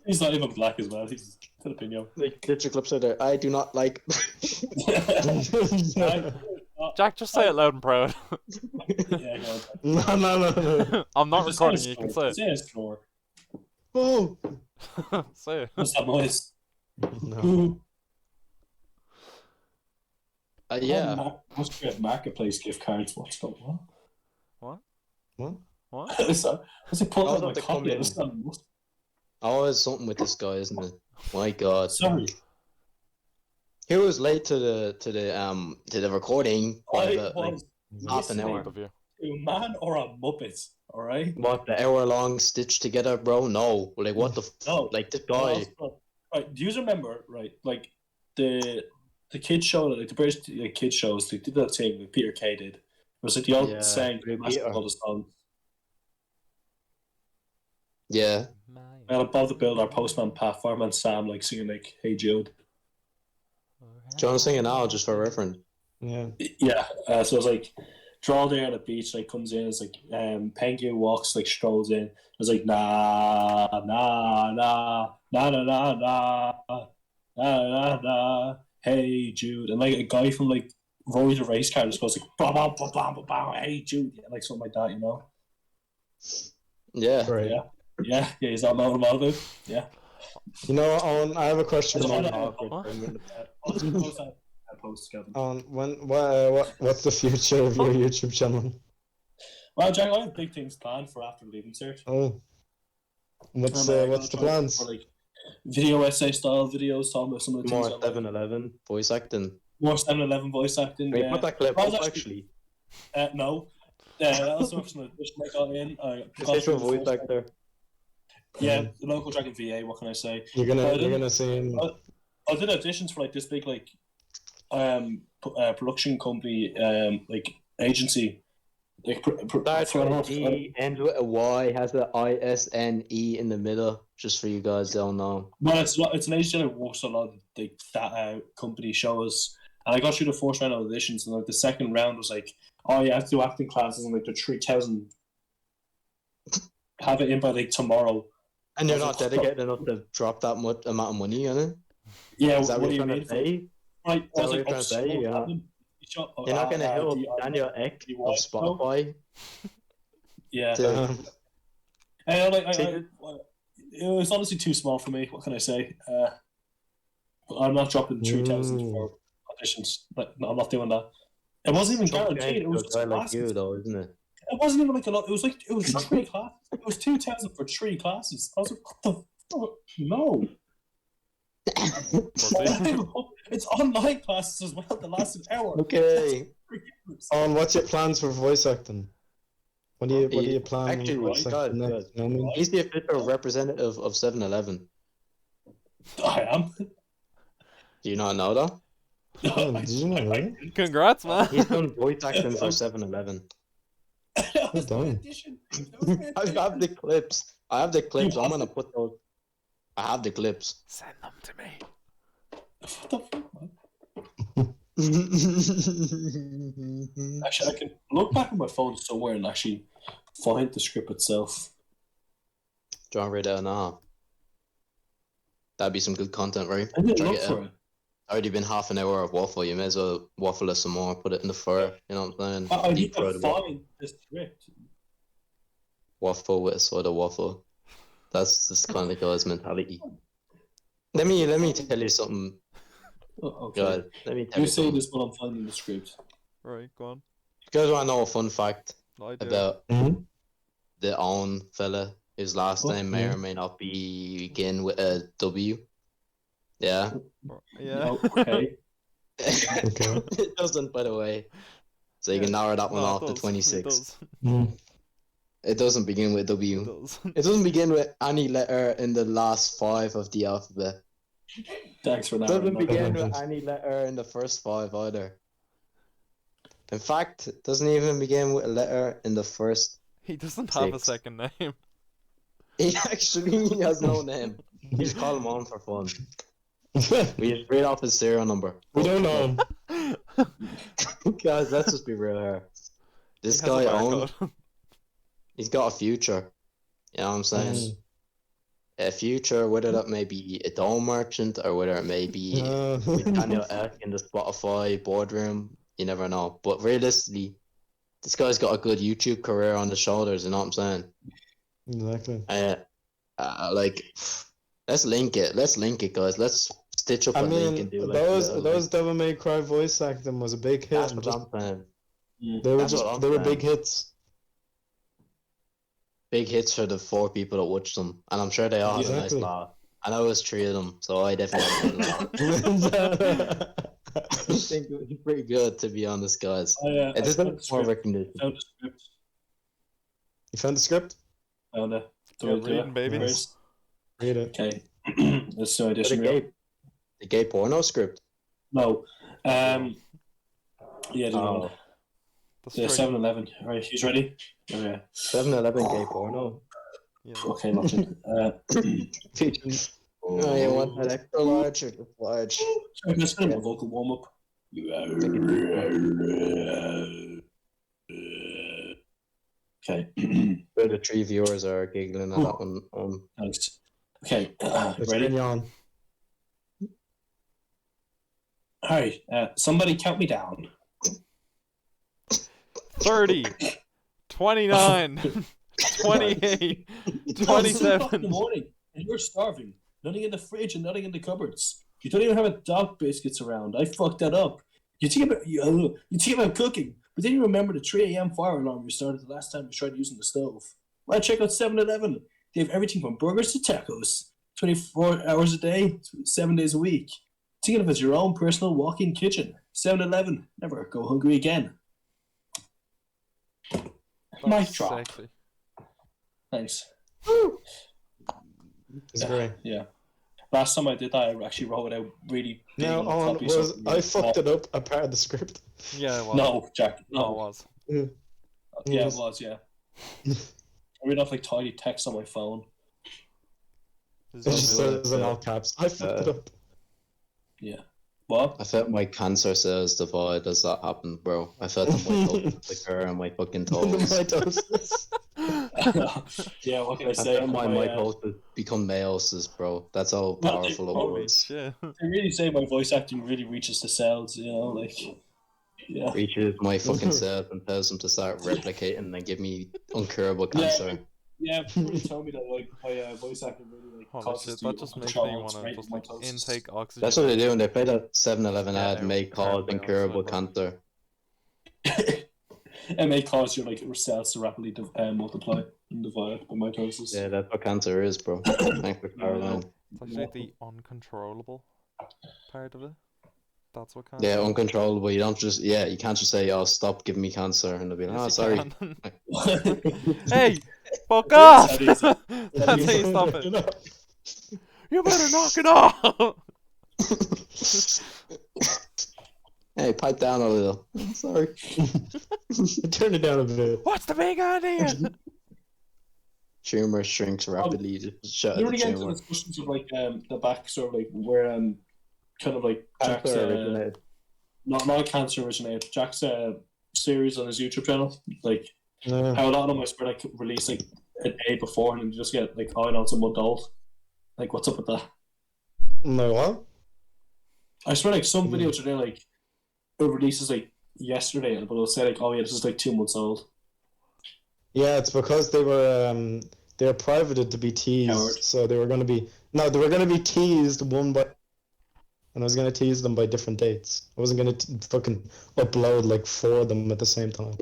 He's not even black as well. He's Filipino. Like, get your clips out there. I do not like. Jack, just say it loud and proud. Yeah, go on. No. I'm not Just recording say you, his you can floor. say Say his floor. Oh. it. Say it. What's that noise? No. Yeah. Must be a marketplace gift cards. What's that? What? What? What? Is it pulling Oh, out my they come copy? in. It's not- Always something with this guy, isn't it? My God. Sorry. He was late to the recording by I about like was half an hour. Point of view. a man or a muppet, alright? What, the hour long stitched together, bro? No. Like what the No. like this guy. Right, do you remember, right, like the kids show, like the British kids shows, they did that thing that Peter Kay did. It was like the old Yeah, saying, Peter. all the songs. Yeah. And above the build, our postman Pat, fireman Sam, like singing like "Hey Jude." Do you want to sing it now, just for reference? Yeah. Yeah, so it's like draw there at the beach, like comes in, it's like penguin walks, like strolls in. It's like nah nah nah nah nah nah nah nah nah nah. Hey Jude, and like a guy from like Roy the race car just goes like bam bam bam bam bam bam. Hey Jude, like something like that, you know? Yeah. Right. Yeah, he's not knowing about it. Yeah. You know, Owen, I have a question That's for what you. Post Kevin. What's the future of your YouTube channel? Well, Jack, I have big things planned for after leaving cert. Oh. What's I'm the gonna try plans? for, like, video essay style videos, talking about some of the More things. I like. 7-Eleven voice acting. More 7-Eleven voice acting. Can you Yeah. put that clip I was up actually- actually? No. That was an addition I got in. Official voice actor. Yeah, the local Dragon VA. What can I say? You're gonna sing. I did auditions for like this big like production company like agency. Like Starts with a D, ends with a Y, has the ISNE in the middle, just for you guys don't know. Well, it's an agency that works a lot of like that company shows, and I got through the first round of auditions, and like the second round was like, oh, you have to do acting classes, and like the 3,000 have it in by like tomorrow. And you're not dedicated enough to drop that much amount of money on it? Yeah, Is that what what do you're you trying mean? to say? Right, Is that what you're trying to say? Yeah. You're not going to hit up Daniel Ek of Spotify? Yeah. To, And like, See, it was honestly too small for me. What can I say? I'm not dropping 3,000 for auditions. But no, I'm not doing that. It wasn't even guaranteed. It was just a guy like classes. you, though, isn't it? It wasn't even like a lot. It was 3 classes. It was 2,000 for 3 classes. I was like, what the fuck? No. It's online classes as well. That lasted an hour. Okay. Owen, what's your plans for voice acting? What do you plan? Actually, voice right, acting next? You know what I mean? He's the official representative of 7-Eleven. I am. Do you not know that? Oh, did you know that? Congrats, man. He's done voice acting for 7-Eleven. That was my done. audition. That was my I have the clips. I'm going to put those. I have the clips. Send them to me. What the fuck, man? Actually, I can look back on my phone somewhere and actually find the script itself. Do you want to read it out now? That'd be some good content, right? I didn't Try look get for it. it. Already been half an hour of waffle. You may as well waffle it some more. Put it in the fire. You know what I'm saying? I need Deep to fried find the script. waffle with a sort of waffle. That's this kind of guy's mentality. Let me tell you something, Oh, okay. God. Let me tell You you say something. this while I'm finding the script. Right, go on. You guys want to know a fun fact I do. about Mhm. the Owen fella? His last Oh, name may or may not begin with a W. Yeah. Yeah. Okay. Okay. It doesn't, by the way. So you can narrow that one No, it off to does. 26. It does. Mm. It doesn't begin with It W. does. It doesn't begin with any letter in the last 5 of the alphabet. Thanks for that. Doesn't begin with any letter in the first 5 either. In fact, it doesn't even begin with a letter in the first. He doesn't have a 6. second name. He actually has no name. You just call him on for fun. We just read off his serial number. We don't know him. Guys, let's just be real here. This He has a guy owns. barcode. He's got a future. You know what I'm saying? A future, whether that may be a dome merchant or whether it may be with Daniel Ek in the Spotify boardroom, you never know. But realistically, this guy's got a good YouTube career on the shoulders. You know what I'm saying? Exactly. Like, let's link it. Let's link it, guys. Let's stitch up a link and do like those Devil May Cry voice acting was a big hit. That's what I'm saying. They were That's what I'm they were saying. big hits. Big hits for the 4 people that watched them, and I'm sure they all had a nice Exactly. laugh. I know it was 3 of them, so I definitely had a laugh. I think it was pretty good, to be honest, guys. I It found is the more script. recognition. Found the script. You found the script? Found it. Do Yeah, I do reading, it baby. first? Read it. Okay. Let's do The audition reel. gay porno script. No. Yeah, the other one. The Yeah, string. 7-Eleven. Alright, he's ready? Okay. 7-Eleven gay porno. Yeah. Okay, nothing. Oh, you want that extra large or just large? I'm just gonna vocal warm up. Okay. Where the 3 viewers are giggling at that one. Thanks. Okay. Let's Ready? bring you on. Alright. Somebody count me down. 30, 29, 28, It's 2:00 in the 27. morning, and you're starving. Nothing in the fridge and nothing in the cupboards. You don't even have a dog biscuits around. I fucked that up. You think about cooking, but then you remember the 3 a.m. fire alarm you started the last time you tried using the stove. Well, check out 7-Eleven. They have everything from burgers to tacos. 24 hours a day, 7 days a week. Think of it as your own personal walk-in kitchen. 7-Eleven. Never go hungry again. Mic That's drop. sexy. Thanks. It's great. Yeah. Last time I did that, I actually wrote it out really big Now, on the on copy, was so- I fucked it up a part of the script? Yeah, it was. No, Jack. No, it No. was. Yeah, Yes. it was, yeah. I read off like tiny text on my phone. This It is just really- says in all caps. I fucked it up. Yeah. What? I felt my cancer cells divide as that happened, bro. I felt the mitosis occur on my fucking toes. Mitosis. Yeah, what can I I say? felt my My, mitosis become meiosis, bro. That's how powerful it Holy was. shit. they really say my voice acting really reaches the cells, you know, like, yeah. Reaches my fucking cells and tells them to start replicating and give me uncurable cancer. Yeah, people tell me that like my voice acting really like Holy causes shit, the that just makes me uncontrollable want to rate just of like mitosis. intake oxygen. That's what they do when they play that 7-Eleven Yeah, ad, may cause carbon incurable dioxide. cancer. It may cause your like cells to rapidly multiply and divide by mitosis. Yeah, that's what cancer is, bro. Thanks for clarifying. It's actually the uncontrollable part of it. That's what kind Yeah, uncontrollable. You don't just, yeah, you can't just say, oh, stop giving me cancer. And they'll be like, oh, sorry. Hey, fuck off! That is- That's how you stop it. You better knock it off! Hey, pipe down a little. Sorry. Turn it down a bit. What's the big idea? Tumor shrinks rapidly. Just shut You at really the get into tumor. discussions of like the backstory of like where kind of like Jack's Cancer originated. not cancer originated. Jack's series on his YouTube channel, like Yeah. how a lot of them I swear like release like a day before and you just get like, oh no, it's a month old. Like what's up with that? No, what? I swear like some videos are there like it releases like yesterday, but it'll say like, oh yeah, this is like 2 months old. Yeah, it's because they were privated to be teased, Coward. so they were gonna be teased one by, and I was gonna tease them by different dates. I wasn't gonna fucking upload like 4 of them at the same time.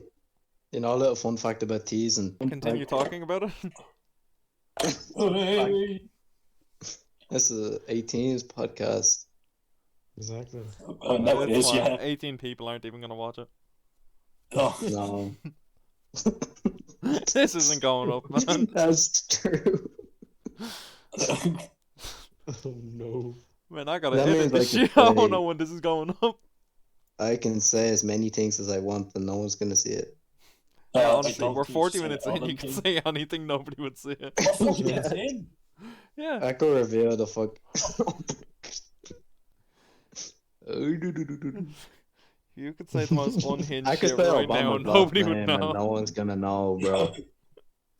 You know, a little fun fact about teasing. Continue talking about it. Hey. This is an 18's podcast. Exactly. No, it is, Come on, yeah. 18 people aren't even gonna watch it. Oh. No. This isn't going up, man. That's true. Oh no. Man, I gotta That edit means I this can shit. I don't say- know when this is going up. I can say as many things as I want, and no one's gonna see it. Yeah, I honestly, don't we're think 40 so. minutes in. You can Anything. say anything, nobody would see it. We're 40 minutes in. Yeah. I could reveal the fuck. You could say the most unhinged I could shit say right now, Obama's and last nobody would name, know. and no one's gonna know, bro.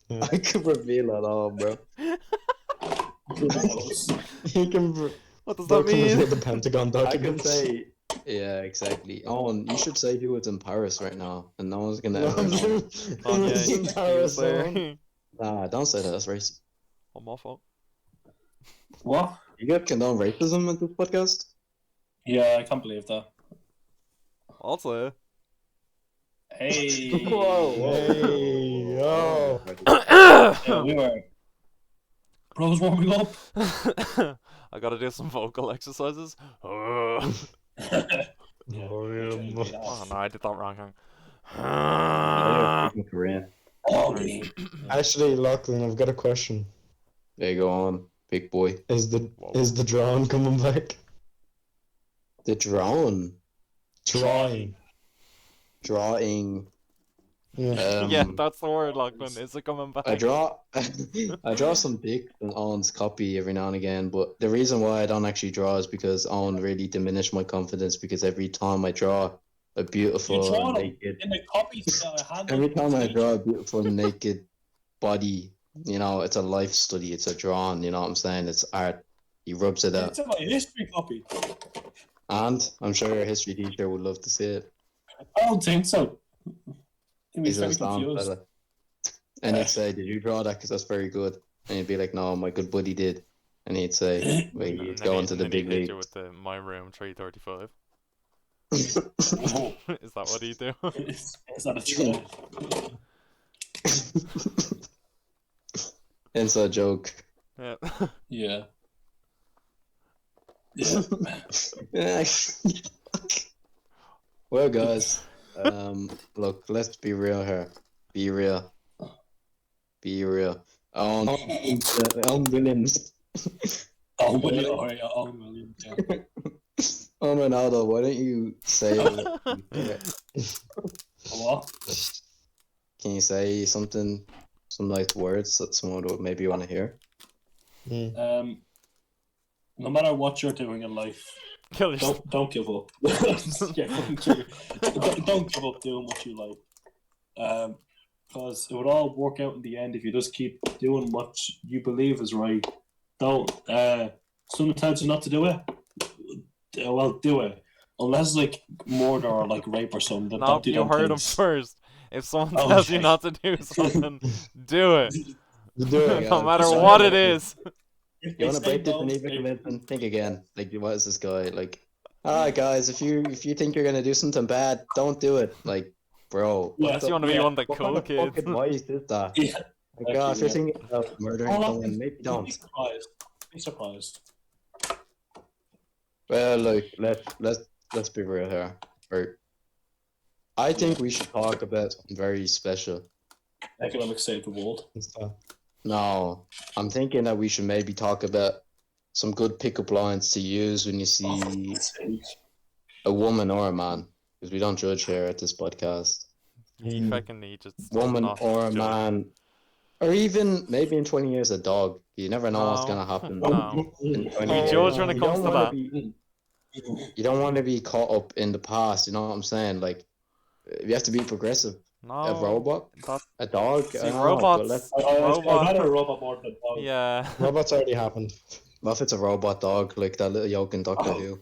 Yeah. I could reveal it all, bro. Who knows? He can. What does Bro that can mean? reveal the Pentagon I could documents. say, yeah, exactly. Oh, and you should say he was in Paris right now, and no one's gonna No, ever know. Kanye, in he was Paris, there. man. Nah, don't say that. That's racist. I'm my fault. What? You guys condone racism in this podcast? Yeah, I can't believe that. I'll say it. Hey. Hey, yo. Yeah, we were. Bro's warming up. I gotta do some vocal exercises. Yeah. Oh, Oh no, I did that wrong. Korean. Oh, me. Actually, Lachlan, I've got a question. There you go on, big boy. Is the Whoa. is the drone coming back? The drone Drawing. drawing. Yeah. Yeah, that's the word, Lachlan. Is it coming back? I draw I draw some pics on Owen's copy every now and again, but the reason why I don't actually draw is because Owen really diminished my confidence because every time I draw a You beautiful draw them naked in the copies that I had. every time I draw a beautiful naked body, you know, it's a life study, it's a drawing, you know what I'm saying? It's art. He rubs it out. It's in my history copy. And I'm sure your history teacher would love to see it. I don't think so. He'd be He's a very sound confused. fella. And he'd say, "Did you draw that? Because that's very good." And he'd be like, "No, my good buddy did." And he'd say, "Wait, And he's then going he- to the and then big he'd hit league." you with the my room 335. Oh, Is that what he do? is that a trend? Inside joke. Yeah. Yeah. Yeah. Yeah. Well, guys, look, let's be real here. Be real. Be real. Williams. Oh, William. Oh, yeah. Oh, William. Yeah. Oh, Ronaldo, why don't you say? What? Can you say something, some nice words that someone would maybe want to hear? Mm. No matter what you're doing in life, Kill yourself. don't give up. Yeah, fucking true. Don't give up doing what you like. Because it would all work out in the end if you just keep doing what you believe is right. Don't. Sometimes not to do it. Well, do it. Unless like murder or like rape or something. No, Don't do you them heard him things. first. If someone Oh, tells you okay. not to do something, do it. You do it. No matter Sorry. what it is. If You they want to say break this don't, and even they- convincing? Think again. Like, what is this guy? Like, alright, guys, if you think you're gonna do something bad, don't do it. Like, bro. Yeah, Unless you want to be yeah. one of the What cool kind of kids. fucking advice is that? Yeah. Like, if you're thinking about murdering Oh, someone, maybe Be don't. surprised. Be surprised. Well, like, let's be real here. Right. I think we should talk about something very special. Economics save the world. And stuff. No, I'm thinking that we should maybe talk about some good pickup lines to use when you see a woman or a man, because we don't judge here at this podcast. Ye Mm. Feckin Eejits Woman not or a judge. man, or even maybe in 20 years a dog. You never know what's No. gonna happen. No. In 20 We years. judge when it You comes don't to wanna that. be- you don't want to be caught up in the past. You know what I'm saying? Like, you have to be progressive. A No. robot, That, a dog. see, I don't know, robots. but let's- I'd rather a robot more than a dog. Yeah. Robots already happened. What if it's a robot dog like that little yoke in Doctor Who?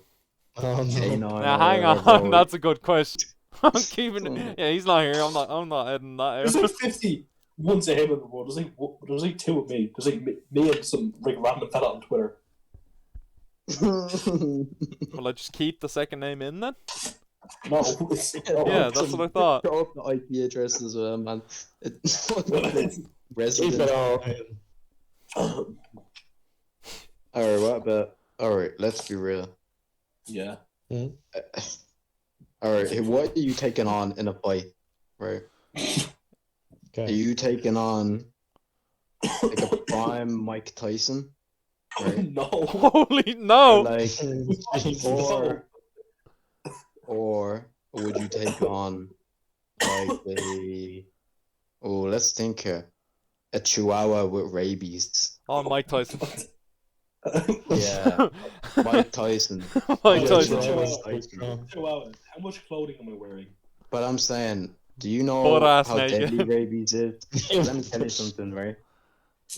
Oh Hey, no. no, Now no, hang whatever, on, bro. that's a good question. I'm keeping it. Yeah, he's not here. I'm not editing that There's out. like 50 ones of him in the world. There's like two of me. There's like me and some like random fella on Twitter. Will I just keep the second name in then? No, Yeah, that's what I thought. Throw up the IP address as well, man. Keep Resident. it all in. Alright, what about? Alright, let's be real. yeah. Alright, what are you taking on in a fight? Right? Are Okay. you taking on like a prime Mike Tyson? Right? No. Holy no! Like, Jesus. or would you take on like let's think here, a chihuahua with rabies? Oh, Mike Tyson. Yeah, Mike Tyson. Mike Yeah, Tyson. Chihuahua. Chihuahua. How much clothing am I wearing? But I'm saying, do you Butt know ass how naked. deadly rabies is? Let me tell you something, right?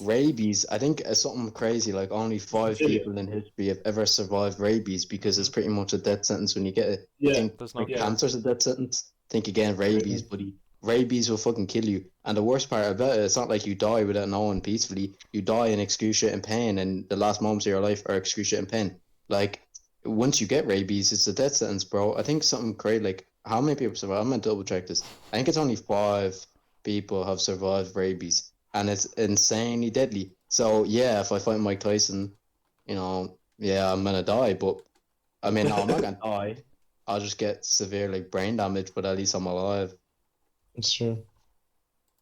Rabies, I think it's something crazy. Like only 5 people in history have ever survived rabies because it's pretty much a death sentence when you get it. Yeah. Think There's no like cure. cancer's a death sentence. Think again, rabies, buddy. Rabies will fucking kill you. And the worst part about it, it's not like you die without knowing peacefully. You die in excruciating pain, and the last moments of your life are excruciating pain. Like once you get rabies, it's a death sentence, bro. I think something crazy. Like how many people survive? I'm gonna double check this. I think it's only 5 people have survived rabies, and it's insanely deadly. So yeah, if I fight Mike Tyson, yeah, I'm gonna die. But I mean, no, I'm not gonna die. I'll just get severe like brain damage, but at least I'm alive. It's true.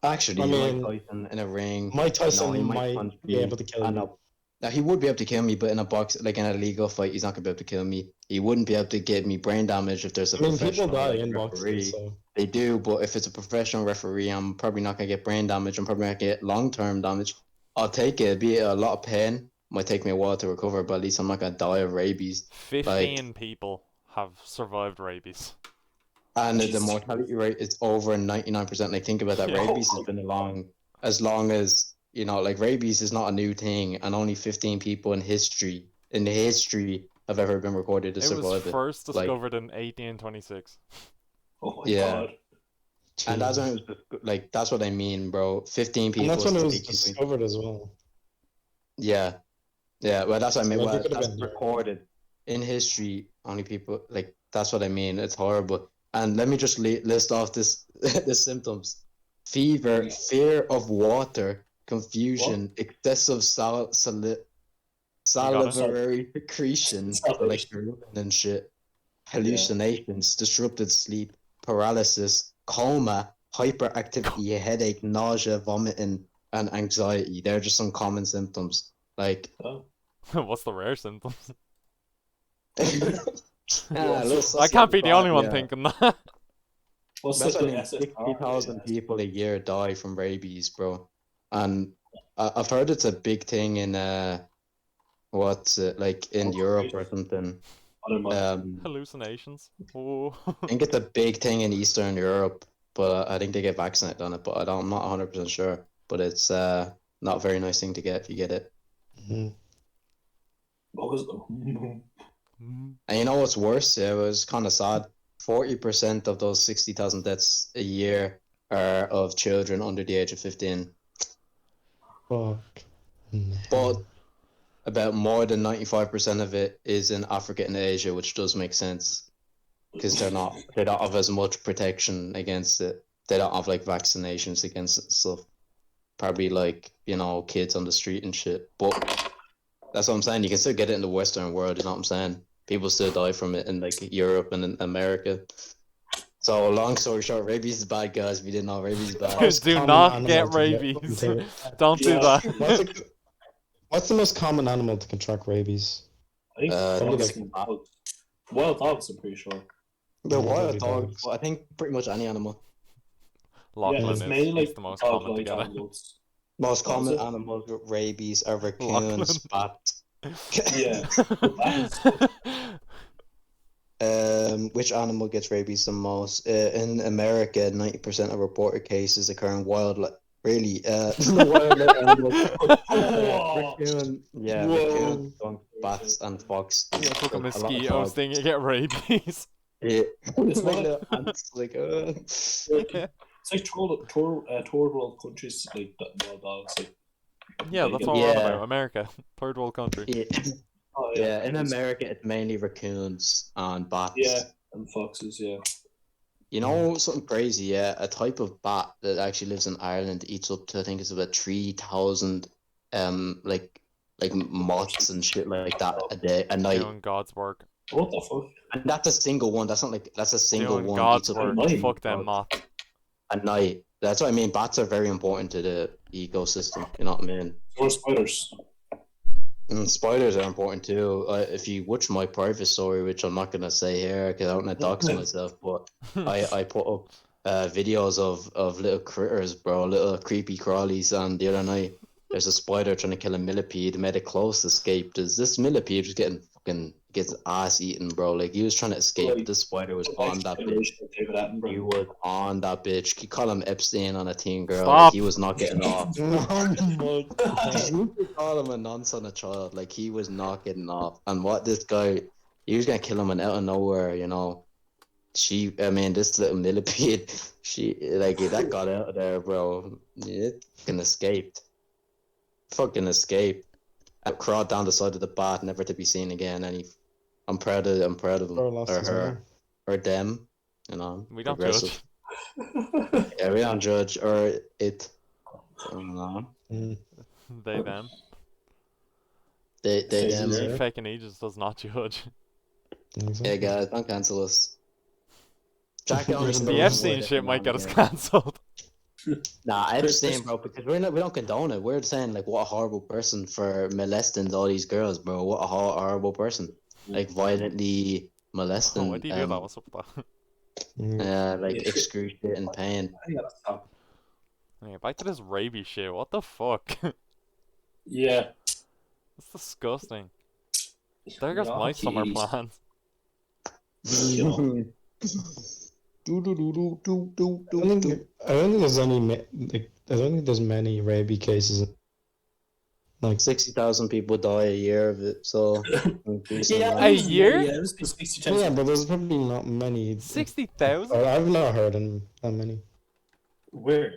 Actually, I mean, Mike Tyson in a ring. Mike Tyson he might punch be me. able to kill I you. know. Now he would be able to kill me, but in a box, like in a legal fight, he's not gonna be able to kill me. He wouldn't be able to give me brain damage if there's a I mean, professional people die like, in referee. boxing, so They do, but if it's a professional referee, I'm probably not gonna get brain damage. I'm probably not gonna get long-term damage. I'll take it. It'd be a lot of pain. Might take me a while to recover, but at least I'm not gonna die of rabies. 15 people have survived rabies. And the Jesus. mortality rate is over 99%. Like think about that. Yeah. Rabies has been as long as like rabies is not a new thing, and only 15 people in history have ever been recorded to It was survive it. first Like, discovered in 1826. Oh my Yeah. god. and that's when it was like that's what I mean, bro. 15 people. and that's when it to was 18 discovered as well. Yeah. Well, that's what I mean. Like, it Well, could have that's been there. recorded in history. Only people like that's what I mean. It's horrible. And let me just list off this the symptoms: fever, fear of water, confusion, excessive salivary secretion, so like urine and shit, hallucinations, disrupted sleep, paralysis, coma, hyperactivity, headache, nausea, vomiting, and anxiety. They're just some common symptoms. Like, What's the rare symptoms? Yeah, I can't be the only one yeah. thinking that. What's That's the what I mean. 60,000 people a year die from rabies, bro. And I've heard it's a big thing in like in Europe or something. Hallucinations. Oh. I think it's a big thing in Eastern Europe, but I think they get vaccinated on it. But I'm not 100% sure. But it's not a very nice thing to get if you get it. Mhm. What was And you know what's worse? It was kind of sad. 40% of those 60,000 deaths a year are of children under the age of 15. Fuck. But about more than 95% of it is in Africa and Asia, which does make sense because they don't have as much protection against it. They don't have like vaccinations against it and stuff. Probably like kids on the street and shit. But that's what I'm saying. You can still get it in the Western world. You know what I'm saying? People still die from it in like Europe and in America. So long story short, rabies is bad, guys. We didn't know rabies is bad. Do not get rabies. Don't do that. What's the most common animal to contract rabies? I think dogs. Wild dogs, I'm pretty sure. The wild Probably dogs. Well, I think pretty much any animal. Lachlan it's mainly is the most common to get it. animals. Most What was common it? animals with rabies are Lachlan. raccoons, bats. Yeah. Which animal gets rabies the most? In America, 90% of reported cases occur in wildlife. Really, wildlife animals. Raccoon, raccoon, skunk, bats, and fox. Yeah, fucking Like, a lot of mosquitoes dogs. thing, you get rabies. Yeah, it's like not- little ants, like. It's like third world countries, like wild dogs. Like, Yeah, that's what we're on Yeah. about. America, third world country. Yeah. oh, Yeah, in America, it's mainly raccoons and bats. Yeah, and foxes, yeah. You know something crazy? Yeah, a type of bat that actually lives in Ireland eats up to I think it's about 3,000 like moths and shit like that a night. Doing God's work. What the fuck? And that's a single one. That's not like that's a single Doing one God's eats up work. night. 3,000 Fuck them moths moths. a night. That's what I mean. Bats are very important to the ecosystem. You know what I mean? Or spiders. And spiders are important too. If you watch my private story, which I'm not gonna say here because I don't want to dox myself, but I put up videos of little critters, bro, little creepy crawlies. And the other night, there's a spider trying to kill a millipede. Made a close escape. This millipede was getting fucking gets ass eaten, bro. Like he was trying to escape, but this spider was on that bitch. He was on that bitch. You call him Epstein on a teen girl. Stop. Like, he was not getting off. You could call him a nonce on a child. Like he was not getting off. And what this guy, he was gonna kill him, and out of nowhere, you know, this little millipede, that got out of there, bro. It fucking escaped. Fucking escaped. I crawled down the side of the bath, never to be seen again. I'm proud of them or her or them. You know, We don't progressive. judge. Yeah, we don't judge or it. I don't know. They, them. They Say them. zero. Ye Feckin Eejits does not judge. Yeah, guys, don't cancel us. Jack only The Epstein shit might get us cancelled. Nah, Epstein, bro, because we don't condone it. We're saying like, what a horrible person for molesting all these girls, bro. What a horrible person, like violently molesting. Why do you do that? What's up with that? Like excruciating pain. I gotta stop. Yeah, back to this rabies shit. What the fuck? Yeah. That's disgusting. There goes my Jeez. summer plans. You know. I don't think there's any I don't think there's many rabies cases. Like 60,000 people die a year of it, so A year? Yeah, it was 60 times. Yeah, but there's probably not many. 60,000? I've not heard that many. Where?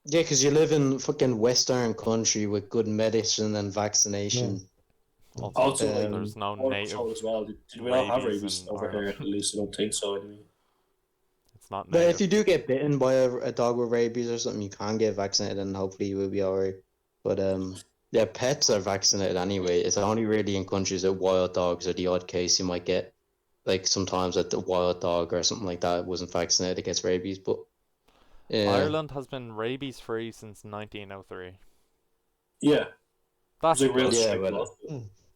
yeah, because you live in fucking Western country with good medicine and vaccination. Also, like, there's no Border native. Patrol as well. Did we all have rabies rabies in over here? Ireland. At least I don't think so. Anyway. It's not But if native. you do get bitten by a dog with rabies or something, you can get vaccinated and hopefully you will be alright. But yeah, pets are vaccinated anyway. It's only really in countries with wild dogs or the odd case you might get, like sometimes a wild dog or something like that wasn't vaccinated against rabies. But yeah, Ireland has been rabies free since 1903. Yeah. That's It's like real good. Yeah, strict well, laws.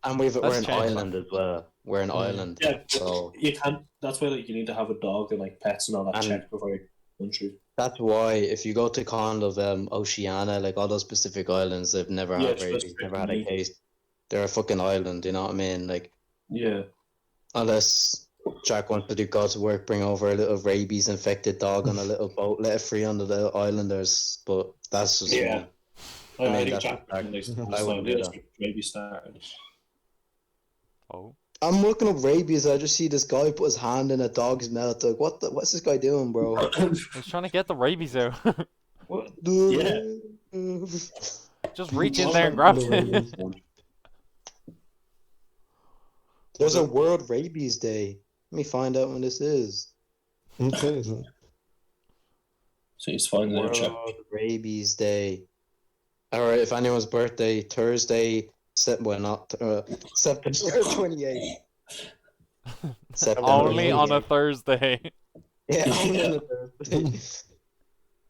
and we're Let's an change island as well. We're an island, Yeah, so you can't. That's why like you need to have a dog and like pets and all that And- checked before you country. that's why if you go to kind of Oceania, like all those Pacific islands, they've never Yeah, had it's rabies, just never had a me. case. They're a fucking island, you know what I mean? Like Yeah. unless Jack wants to do God's work, bring over a little rabies infected dog on a little boat, let it free on the little islanders. But that's just Yeah. I mean, think that's Jack I wouldn't do that. maybe started. Oh. I'm looking up rabies. I just see this guy put his hand in a dog's mouth. Like, what's this guy doing, bro? He's trying to get the rabies out. What? Just reach in there and grab it. There's a World Rabies Day. Let me find out when this is. Okay. So he's finding there, Jack. World Rabies Day. All right, if anyone's birthday, Thursday, September 28th. September Only on a 28th. Thursday. Yeah, only on a Thursday.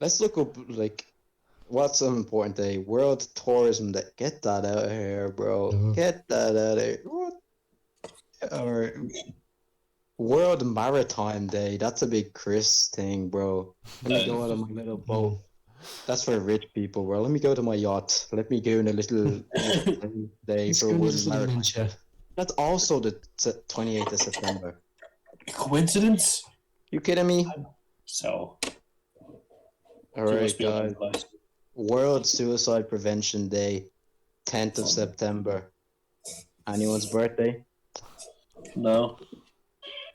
Let's look up, like, what's an important day? World Tourism Day. Get that out of here, bro. Get that out of here. What? Or World Maritime Day. That's a big Chris thing, bro. Let me go out on my little boat. That's for rich people, bro. Let me go to my yacht. Let me go in a little day for World Maritime. That's also the 28th of September. Coincidence? You kidding me? So. Alright, guys. World Suicide Prevention Day, 10th of September. Anyone's birthday? No.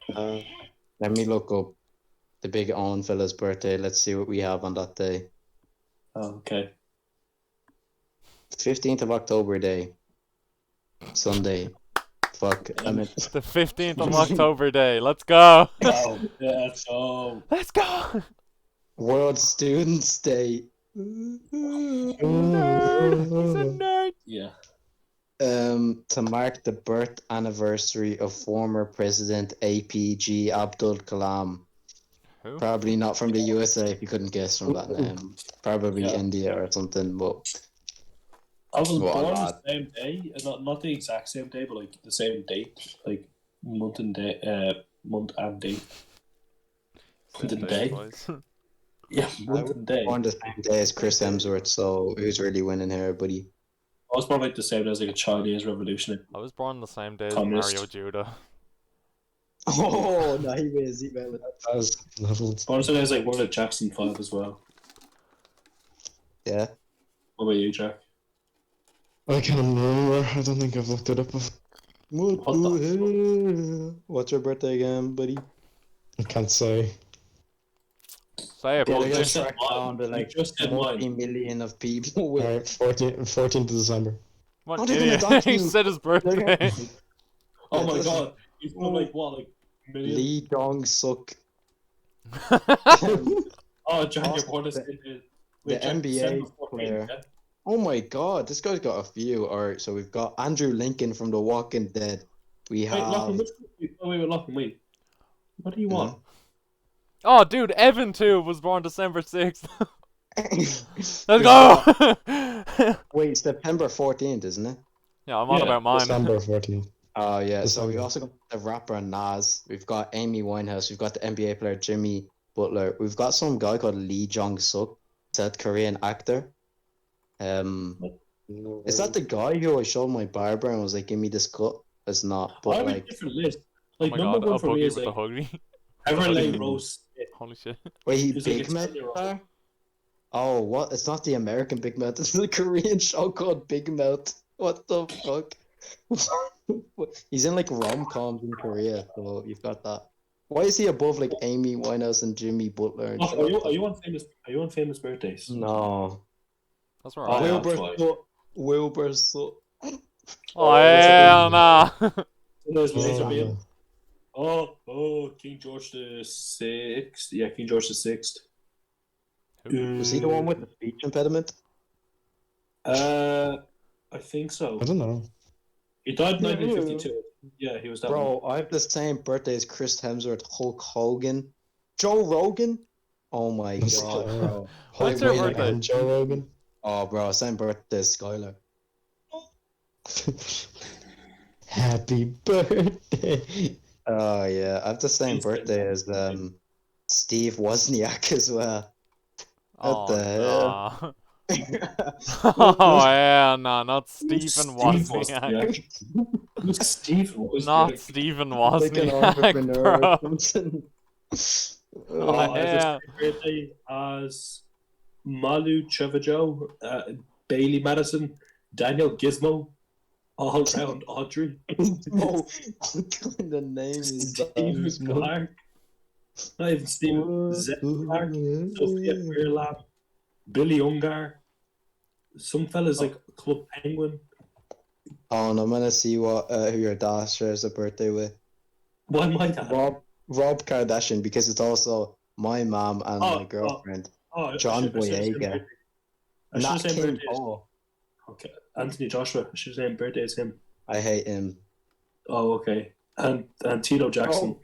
Let me look up the big Owen fella's birthday. Let's see what we have on that day. Oh, okay. 15th of October Day. Sunday. Fuck. I meant The 15th of October day. Let's go. Oh, yeah, so. Let's go. World Students Day. Nerd. He's a nerd. Yeah. To mark the birth anniversary of former President APG Abdul Kalam. Who? Probably not from the USA if you couldn't guess from that name. Probably Yeah. India or something, but I was What a born lad. the same day, not the exact same day, but like the same date, like month and day, month and day. Month and day. Twice. Yeah, I month was and day. born the same day as Chris Hemsworth, so who's really winning here, buddy? I was born like the same day as like a Chinese revolutionary. I was born the same day as Communist. Mario Judah. Oh, no, he wins. He wins. That was levels. Born the same day as like one of the Jackson 5 as well. Yeah. What about you, Jack? I can't remember. I don't think I've looked it up. What What the hell? What's your birthday again, buddy? I can't say. Say it, Yeah, Well, they're buddy. gonna just said track mine. down to You like just said mine. 40 million of people with. Alright, 14th of December. What How an they gonna idiot. dox He you? said his birthday. Oh my god, he's put like what, like million? Lee Dong Suk. Oh, Jack, you're Austin, born this the NBA December 14th, player. yeah? Oh my god, this guy's got a few. Alright, so we've got Andrew Lincoln from The Walking Dead. We Wait, have. Lachlan, wait, Lachlan, wait. What do you want? Oh, dude, Evan too was born December 6th. Let's We've go! Wait, September 14th, isn't it? Yeah, I'm on Yeah, about mine. December 14th. Oh yeah, so we December. also got the rapper Nas. We've got Amy Winehouse. We've got the NBA player Jimmy Butler. We've got some guy called Lee Jong Suk, South Korean actor. Is that the guy who I showed my barber and was like, "Give me this cut"? It's not, I but have a like, different list. Oh Like, my number god, a one for me boogie is with the like hoodie. Everlane Rose. Holy shit. wait, he He's like Big a Mouth 10-year-old. star? Oh, what? It's not the American Big Mouth. It's the Korean show called Big Mouth. What the fuck? He's in like rom-coms in Korea, so you've got that. Why is he above like Amy Winehouse and Jimmy Butler? And Oh, shit? are you on famous? Are you on famous birthdays? No. That's where Oh, I yeah. am. Wilbur. fine. Wilbur so. Oh, hell nah. There's Razor Oh, Beam. Oh, King George the Sixth. Yeah, King George the Sixth. Was he the one with the speech impediment? I think so. I don't know. He died in 1952. Yeah, he was that one. Bro, I have the same birthday as Chris Hemsworth, Hulk Hogan, Joe Rogan. Oh my That's god, good. bro. What's Wait, your wait, birthday? And Joe Rogan. Oh, bro, same birthday as Skylar. Happy birthday. Oh yeah, I have the same Instant. birthday as Steve Wozniak as well. Oh, the hell? nah. Oh, yeah, nah, not Stephen Steve Wozniak. Who's Steve Wozniak? Not Stephen Like an Wozniak, entrepreneur bro. or something. Oh, I have the yeah. same birthday as Malu Trevijo, Bailey Madison, Daniel Gizmo, all round Audrey, Oh, what kind of name is that? Steve Clark, not even Steve Zed Clark, Sophia Fairlamp, Billy Ungar, some fellas like Club Penguin. Oh, and I'm gonna see what who your dad shares a birthday with. Why my dad? Rob Kardashian, because it's also my mom and Oh, my girlfriend. Oh, John I should have said Boyega. birthday. I should Not have said King birthday. Paul. Okay, Anthony Joshua. I should have said birthday as him. I hate him. Oh, okay. And Tito Jackson.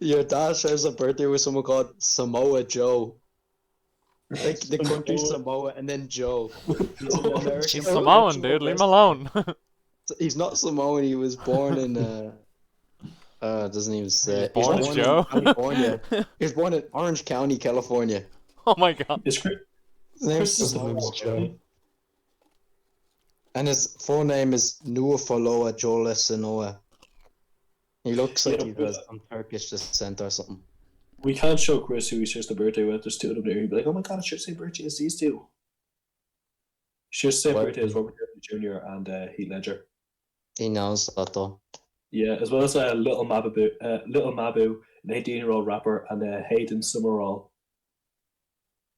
Your dad shares a birthday with someone called Samoa Joe. Like the country Samoa and then Joe. He's an American. He's Samoan, dude. Leave him alone. He's not Samoan. He was born in it doesn't even say. He was born as Joe. In California. He was born in Orange County, California. Oh my god. Is Chris? His name's Chris is Samoa name's Joe. Joe. And his full name is Nuafaloa Jola Sanoa. He looks like Yeah, he was from Turkish descent or something. We can't show Chris who he shares the birthday with. There's two of them there. He'd be like, "Oh my god, I should say birthday as these two." Shares the same What? birthday as Robert Downey Jr. and Heath Ledger. He knows that though. Yeah, as well as Little Mabu, an 18-year-old rapper, and Hayden Summerall.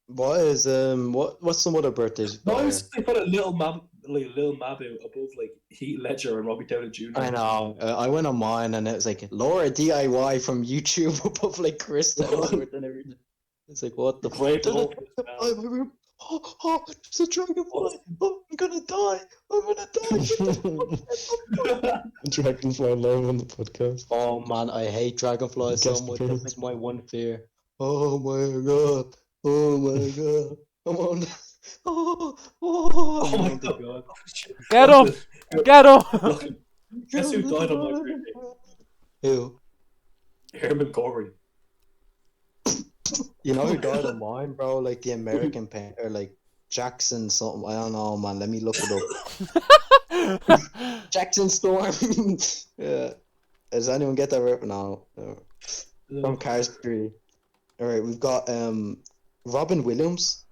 What is what's some other birthdays? No, they put a Little Mabu above like Heath Ledger and Robbie Downey Jr. I know. I went on mine and it was like Laura DIY from YouTube above like Chris Hemsworth and everything. It's like what the Way fuck? below Chris Brown. Oh, there's a dragonfly! Oh, I'm gonna die! I'm gonna die! Dragonfly love on the podcast. Oh man, I hate dragonflies so Guest much. appearance. That's like my one fear. Oh my god! Oh my god! Come on! Oh, Oh my the god. Get him! Get him! Look, guess who died on my birthday? Who? Herman Corey. You know who died on mine, bro? Like the American painter, like Jackson something. I don't know, man. Let me look it up. Jackson Storm. Yeah. Does anyone get that right? No. From Cars 3. All right, we've got Robin Williams.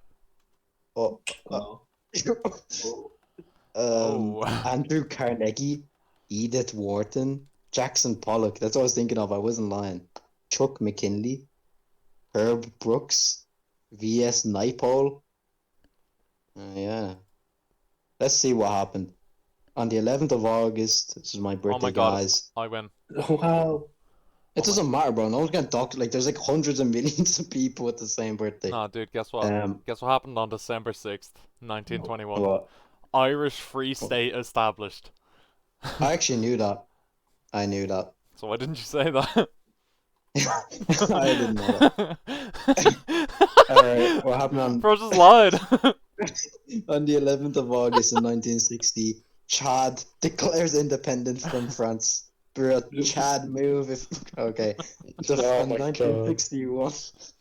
Oh. Oh. Oh. Andrew Carnegie, Edith Wharton, Jackson Pollock. That's what I was thinking of. I wasn't lying. Chuck McKinley, Herb Brooks, V.S. Naipaul. Yeah. Let's see what happened. On the 11th of August, this is my birthday, Oh my god. guys. I win. Oh, wow. It doesn't matter, bro. No one's gonna talk. Like, there's like hundreds of millions of people with the same birthday. Nah, dude, guess what? Guess what happened on December 6th, 1921? What? Irish Free State established. I actually knew that. I knew that. So why didn't you say that? I didn't know that. Alright, what happened on Bro just lied. On the 11th of August in 1960, Chad declares independence from France. Bro, Chad move if okay. Oh In my God. 1961,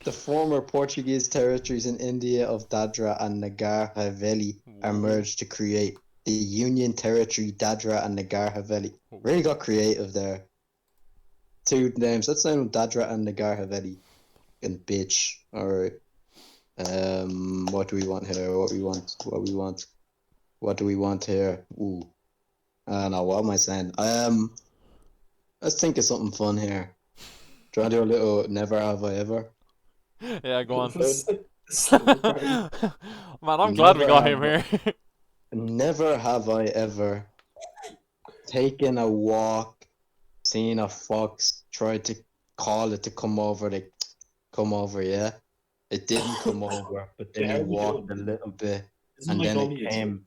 the former Portuguese territories in India of Dadra and Nagar Haveli are merged to create the Union Territory Dadra and Nagar Haveli. Really got creative there. Two names. Let's name them Dadra and Nagar Haveli. And bitch. Alright. What do we want here? What do we want here? Ooh. I don't know, what am I saying? Let's think of something fun here. Do you want to do a little never have I ever? Yeah, go on. Man, Man, I'm glad we got him Never here. Never have I ever taken a walk, seen a fox, tried to call it to come over, yeah? It didn't come over, but then Yeah, it we walked a do. little bit, Isn't and like then only it a came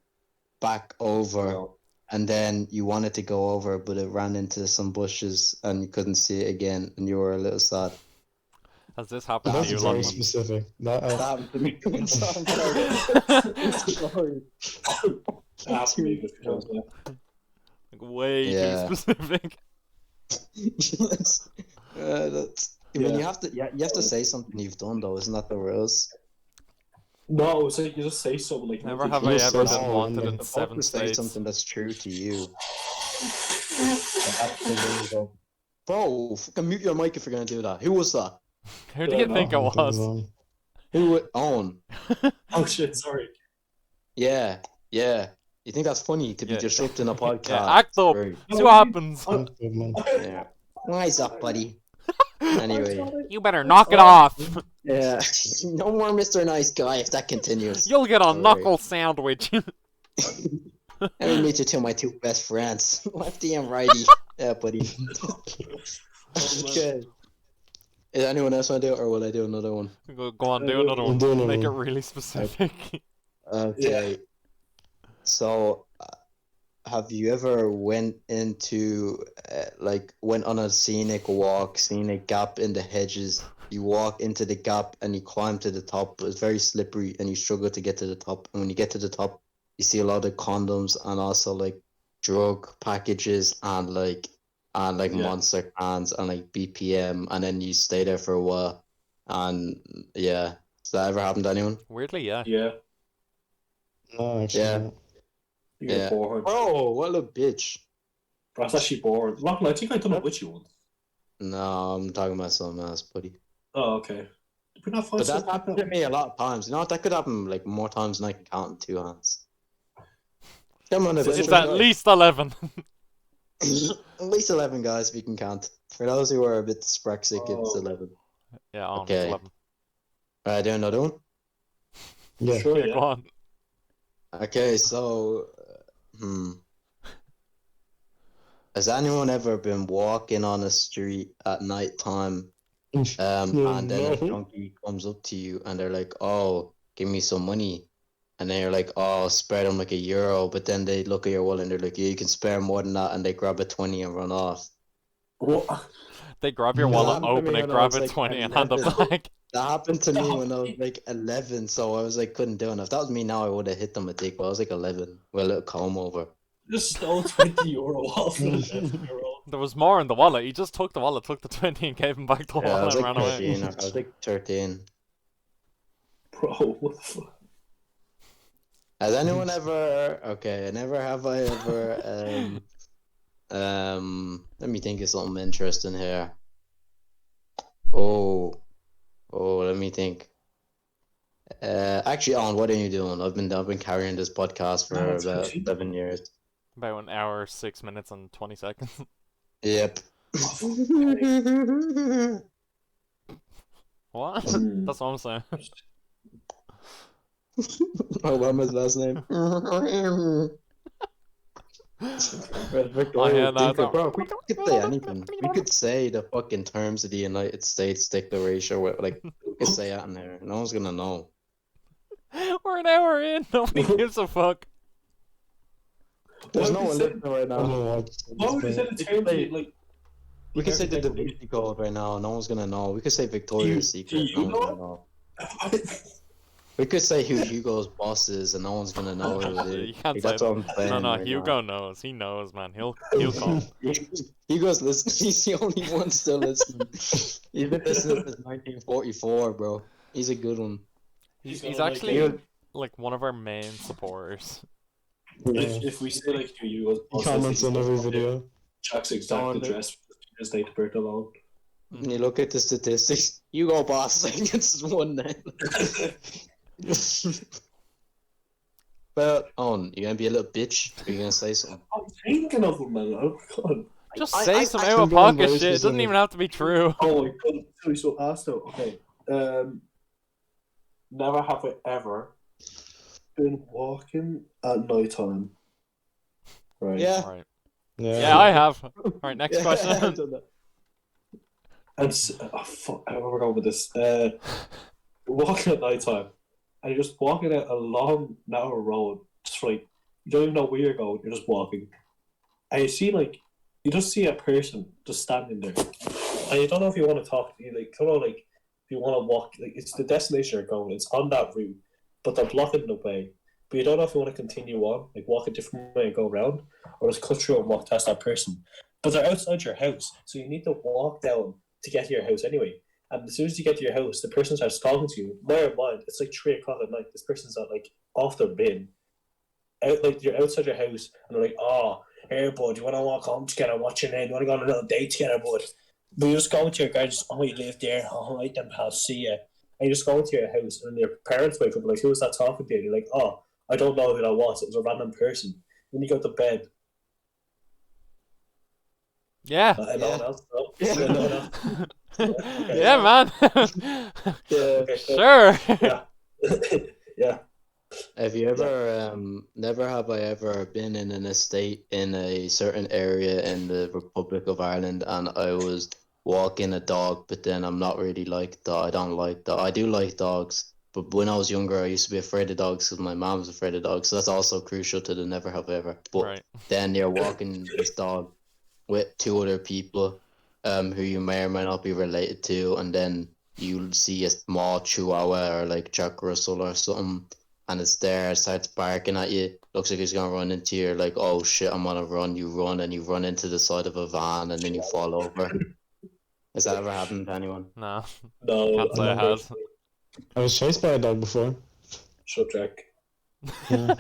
back over, No. and then you wanted to go over, but it ran into some bushes, and you couldn't see it again, and you were a little sad. Has this happened to That's you, very London? specific. That happened to me one time. Sorry. Absolutely. Like, way Yeah. too specific. Yes. That's. I mean, you have to say something you've done though, isn't that the rules? No, it's like you just say something like Never nothing. have I You're ever so been small, wanted man. in You're supposed 7 to say states. something that's true to you. Bro, fucking mute your mic if you're gonna do that. Who was that? Who do you think it Oh, was? Who would own? Oh shit, sorry. Yeah. You think that's funny to be Yeah. disrupting a podcast? Yeah, act up. Right. See what happens. Yeah. Wise up, buddy. Anyway. You better knock it off. Yeah. No more Mr. Nice Guy if that continues. You'll get a Alright. knuckle sandwich. Let me meet you to my two best friends, lefty and righty. Yeah, buddy. Okay. Is anyone else want to do it, or will I do another one? Go on, do another one. Do another Make it one. really specific. Okay. So, have you ever went into went on a scenic walk, seen a gap in the hedges? You walk into the gap and you climb to the top, but it's very slippery and you struggle to get to the top. And when you get to the top, you see a lot of condoms and also like drug packages and monster cans and like BPM, and then you stay there for a while. And yeah, has that ever happened to anyone? Weirdly, yeah. Yeah. No, actually. Yeah. not. You get Yeah. bored. Oh, what a bitch. That's actually bored. Lachlan, I think I've done it with you once. No, I'm talking about something else, buddy. Oh, okay. Did we not find But that something? happened to me a lot of times. You know what? That could happen like more times than I can count in two hands. Come on, It's at least 11. at least 11 guys if you can count. For those who are a bit dyspraxic, it's Oh. 11. Yeah, on Okay. 11. Alright, do another one? Yeah. Sure, Yeah, yeah. go on. Okay, so, has anyone ever been walking on a street at night time, and then a No. junkie comes up to you and they're like, "Oh, give me some money," and then you're like, "Oh, spare them like €1," but then they look at your wallet and they're like, "Yeah, you can spare more than that," and they grab a 20 and run off. What? They grab your No. wallet, Happened to open me it, when I grab was, a like, 20 and hand it 11. back. That happened to me when I was like 11, so I was like couldn't do it. If that was me now, I would have hit them a dick. But I was like 11 with a little comb over. Just stole €20 off an 11-year-old. There was more in the wallet. He just took the wallet, took the 20 and gave him back the Yeah, I wallet was and like ran away. 13. I was like 13. Bro, what the fuck? Has anyone ever? Okay, never have I ever. Let me think of something interesting here. Oh, let me think. Actually, Alan, what are you doing? I've been carrying this podcast for No, it's about okay. 7 years. About an hour, 6 minutes, and 20 seconds. Yep. What? Mm. That's what I'm saying. Obama's last name. yeah, no, it's Bro, we could say anything. We could say the fucking terms of the United States Declaration. Like, we could say that in there. No one's gonna know. We're an hour in. Nobody gives a fuck. There's What no would one you say- listening right now. What would you say the terms of, like... We could say the Da Everything- Vinci Code right now. No one's gonna know. We could say Victoria's Do you Secret. No one's know? gonna know. We could say who Hugo's boss is, and no one's gonna know who it is. You can't Like, say that's that. what I'm saying. No, right Hugo knows. He knows, man. He'll call. Hugo's listening. He's the only one still listening. He's been listening since 1944, bro. He's a good one. He's gonna, like, actually like one of our main supporters. Yeah. If we say, like, who you was... He comments on every video. Chuck's exact Oh, address, his date of birth alone. When you look at the statistics, Hugo boss against one name. But, you gonna be a little bitch? Or you gonna say something? I'm thinking of him, man. Oh, God. Just I- say I- some I- out of I'm being pocket very shit. It doesn't specific. even have to be true. Oh, my God. Sorry, so asked though. Okay. Never have I ever been walking at night time. Right. Yeah. Right. Yeah. Yeah, I have. Alright, next Yeah, question. I've done that. And fuck, I remember going with this. Walking at night time, and you're just walking out a long, narrow road, just like you don't even know where you're going. You're just walking, and you just see a person just standing there, and you don't know if you want to talk to you. Like, you know, like if you want to walk, like it's the destination you're going. It's on that route, but they're blocking the way. But you don't know if you want to continue on, like walk a different way and go around, or just cut through and walk past that person. But they're outside your house, so you need to walk down to get to your house anyway. And as soon as you get to your house, the person starts talking to you. Bear in mind, it's like 3 o'clock at night. This person's not like off their bin. Like you're outside your house, and they're like, "Oh, here, bud, you want to walk home together? What's your name? You want to go on a little date together, bud?" But you just go into your garage. Oh, you live there. All right, then, pal. See ya. And you just go into your house, and your parents wake up like, "Who was that talking to you?" And you're like, "Oh, I don't know who that was. It was a random person." Then you go to bed. Yeah. Anyone else? No? Yeah. Anyone else? Okay. Yeah, man. Yeah. Okay, so- Sure. Yeah. Yeah. Have you ever, never have I ever been in an estate in a certain area in the Republic of Ireland, and I was walking a dog, but then I'm not really like dog. I don't like dog. I do like dogs, but when I was younger, I used to be afraid of dogs because my mom was afraid of dogs. So that's also crucial to the never have I ever. But Right. then you're walking this dog with 2 other people, who you may or may not be related to, and then you'll see a small chihuahua or like Jack Russell or something, and it's there, it starts barking at you, looks like he's gonna run into you, you're like, oh shit, I'm gonna run, you run, and you run into the side of a van, and then you fall over. Has that ever happened to anyone? No. No. Can't say it has. I was chased by a dog before. Shut Jack. Yeah.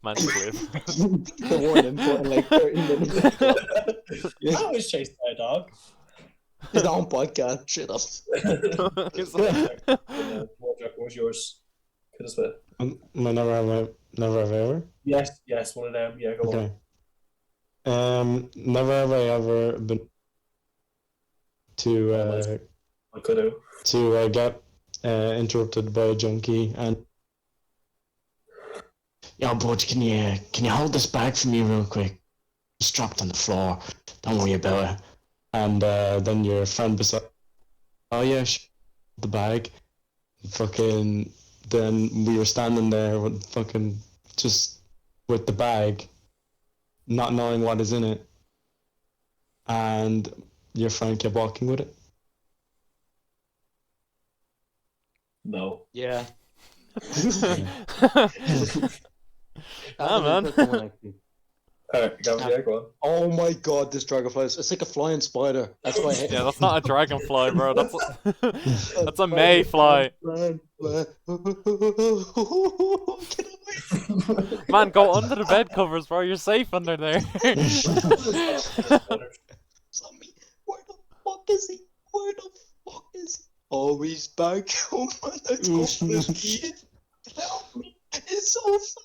Man's cliff. The one important like 30 minutes. I was chased by a dog. His own podcast, shut up. What's yours? Could have My never have I ever. Yes, one of them. Yeah, go Okay. Never have I ever been to I could have. get interrupted by a junkie and. Yo, bud, can you hold this bag for me real quick? It's dropped on the floor. Don't worry about it. And then your friend beside, oh yeah, the bag. Fucking. Then we were standing there with fucking just with the bag, not knowing what is in it, and your friend kept walking with it. No. Yeah. Ah, man. Alright, go on. Oh my god, this dragonfly it's like a flying spider. That's why I hate Yeah, that's not a dragonfly, bro. That's a mayfly. Get away. Man, go under the bed covers, bro. You're safe under there. Zombie, where the fuck is he? Where the fuck is he? Oh, he's back home and I told him help me. It's so fun.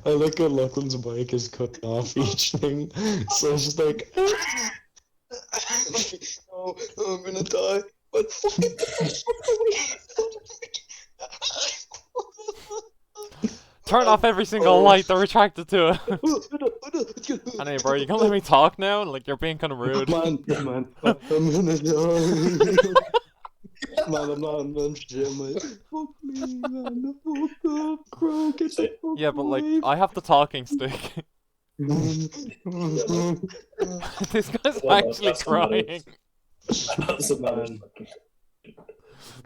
I look at Lachlan's mic is cutting off each thing, so it's just like. Oh, I'm gonna die. But fucking. Turn off every single light they're attracted to it. Anyway, bro, you gonna let me talk now? Like, you're being kind of rude. Man, I'm gonna die. Man, I'm not in shit, mate. Fuck me, man. Fuck up, bro. Get the fuck Yeah, but like, away. I have the talking stick. This guy's actually crying. That's a man.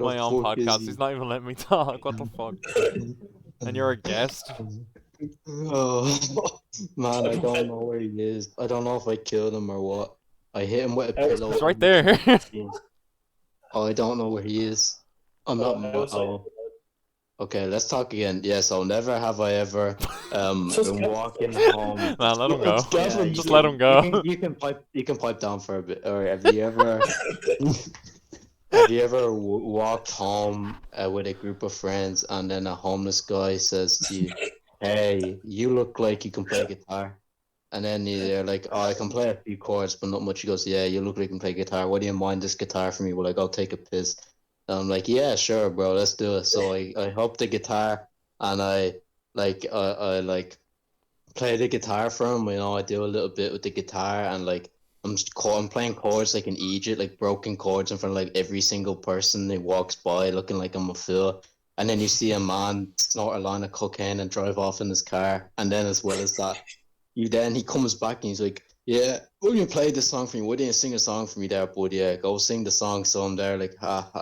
My own podcast. He's not even letting me talk. What the fuck? And you're a guest. Oh, man, I don't know where he is. I don't know if I killed him or what. I hit him with a pillow. He's right there. Oh, I don't know where he is. I'm not. Oh. Okay, let's talk again. Yeah, so never have I ever been walking home. Man, let him go. Yeah, Just let him go. You can pipe down for a bit. Or have you ever walked home with a group of friends and then a homeless guy says to you, "Hey, you look like you can play guitar," and then they're like, "Oh, I can play a few chords, but not much." He goes, "Yeah, you look like you can play guitar. What do you mind this guitar for me? Will I go take a piss?" And I'm like, "Yeah, sure, bro, let's do it." So I hop the guitar and I play the guitar for him. You know, I do a little bit with the guitar and like I'm playing chords like in Egypt, like broken chords in front of like every single person that walks by, looking like I'm a fool. And then you see a man snort a line of cocaine and drive off in his car. And then as well as that, he comes back and he's like, "Yeah, why don't you play this song for me? Why didn't you sing a song for me there, bud? Yeah, go sing the song." So I'm there like,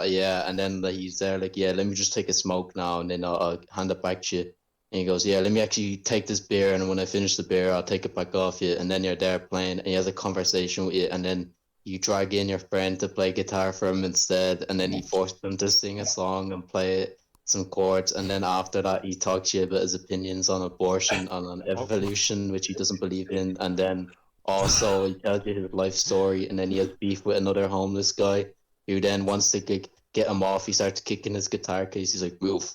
yeah. And then like, he's there like, "Yeah, let me just take a smoke now and then I'll hand it back to you." And he goes, "Yeah, let me actually take this beer and when I finish the beer, I'll take it back off you." And then you're there playing and he has a conversation with you and then you drag in your friend to play guitar for him instead. And then he forced him to sing a song and play some chords, and then after that he talks to you about his opinions on abortion and on evolution, which he doesn't believe in, and then also he tells you his life story, and then he has beef with another homeless guy who then wants to get him off. He starts kicking his guitar case. He's like, move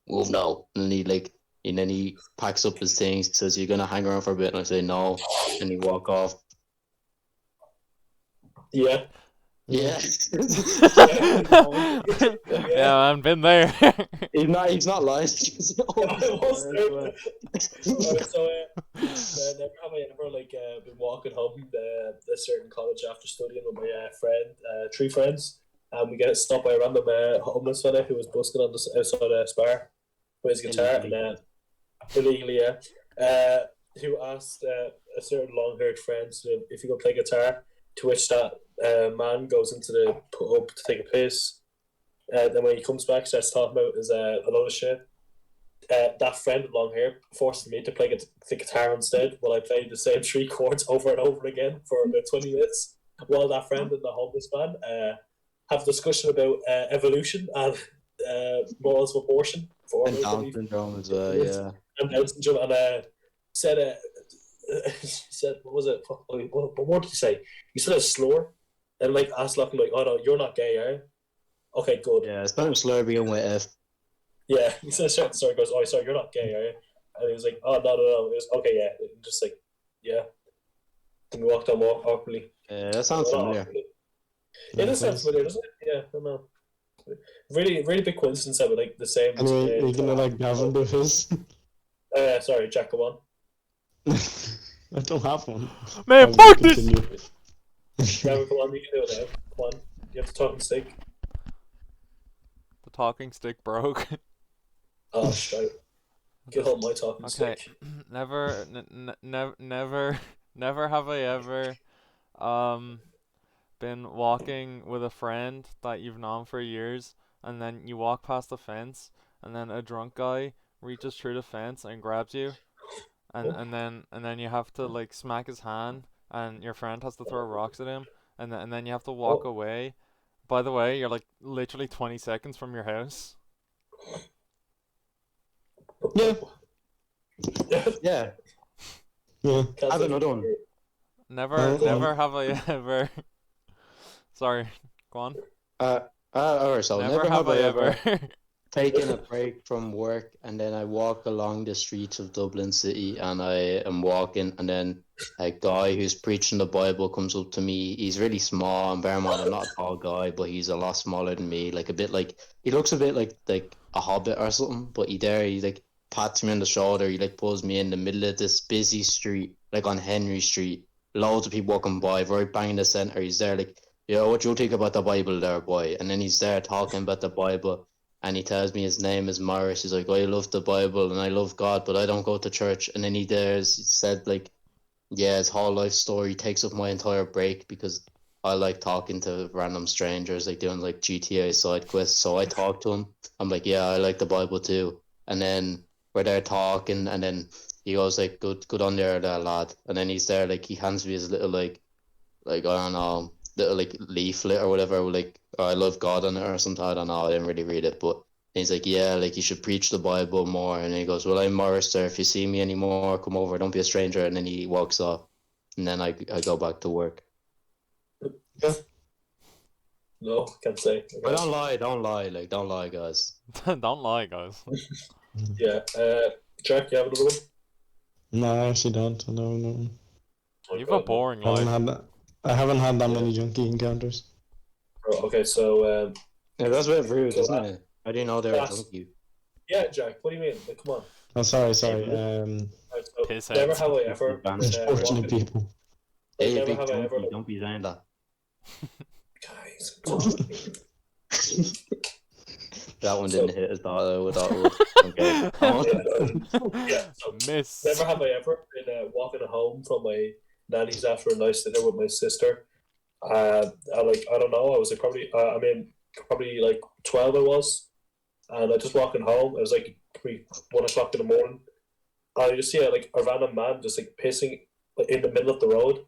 now, and then he packs up his things, says, "You're gonna hang around for a bit," and I say no, and he walk off. Yeah. Yeah. Yeah, I've been there. He's not lying. So, never have I ever been walking home a certain college after studying with my friend, 3 friends, and we get stopped by a random homeless fella who was busking on the outside a bar with his guitar and illegally, who asked a certain long-haired friend if he could play guitar. To which that man goes into the pub to take a piss. Then when he comes back, starts talking about his a lot of shit. That friend with long hair forced me to play the guitar instead, while I played the same 3 chords over and over again for about 20 minutes. While that friend and the homeless man have a discussion about evolution and morals of abortion. And Down syndrome as well, yeah. And Down syndrome, and said. He said, "What was it? What did he say?" He said a slur, and asked Lachlan, "Oh no, you're not gay, are you?" Okay, good. Yeah, it's not a slur being with F. Yeah, he said a certain slur. Goes, "Oh, sorry, you're not gay, are you?" And he was like, "Oh no." It was okay, yeah. Just like, yeah. Then we walked on more awkwardly. Yeah, that sounds familiar. Yeah, that sounds familiar, doesn't it? Yeah, I don't know. Really, really big coincidence that we're the same. Anyway, you're gonna Gavin do his? Sorry, Jack, go on. I don't have one. Man, fuck this! Gavin, come on, you can do it now. Come on, you have the talking stick. The talking stick broke. Oh, shit. Get hold my talking Okay, stick. never have I ever been walking with a friend that you've known for years, and then you walk past the fence, and then a drunk guy reaches through the fence and grabs you, and then you have to like smack his hand, and your friend has to throw rocks at him, and then you have to walk away. By the way, you're like literally 20 seconds from your house. Yeah. Yeah. Yeah. I have another one. Never Go on. have I ever. Sorry, go on. Alright, so Never have I ever. taken a break from work, and then I walk along the streets of Dublin City, and I am walking, and then a guy who's preaching the Bible comes up to me. He's really small, and bear in mind I'm not a tall guy, but he's a lot smaller than me. Like a bit like he looks a bit like a hobbit or something. But he like pats me on the shoulder. He like pulls me in the middle of this busy street, like on Henry Street. Loads of people walking by, right bang in the center. He's there like, yeah, what you think about the Bible there, boy? And then he's there talking about the Bible. And he tells me his name is Morris. He's like, I love the Bible and I love God, but I don't go to church. And then he said like, yeah, his whole life story takes up my entire break because I like talking to random strangers, like doing like GTA side quests. So I talk to him. I'm like, yeah, I like the Bible too. And then we're there talking, and then he goes like, good on there, lad. And then he's there like he hands me his little like I don't know, little like leaflet or whatever, like I love God on it or something. I don't know, I didn't really read it, but he's like, yeah, like you should preach the Bible more. And he goes, well, I'm Morris there, if you see me anymore, come over, don't be a stranger. And then he walks off, and then I go back to work. No, can't say. But don't lie, like don't lie, guys. Don't lie, guys. Yeah. Jack, you have another one? No, I actually don't. No. You've a boring I haven't life. had that. I haven't had that many junkie encounters. Oh, okay, so Yeah, that's a bit rude, isn't it? I didn't know they were junkie. yeah, Jack, what do you mean? Like, come on. Oh, sorry. Right, so Piss never heads. have I ever been, Unfortunate walking- people. Hey, you never big have I ever junkie, don't be saying that. guys. That one didn't hit as that with that would. Okay. Yeah, so Miss. never have I ever been walking home from my nanny's after a nice dinner with my sister. I don't know. I was like probably like 12. I was, and I just walking home. It was like 1 o'clock in the morning. I just see like a random man just like pissing in the middle of the road.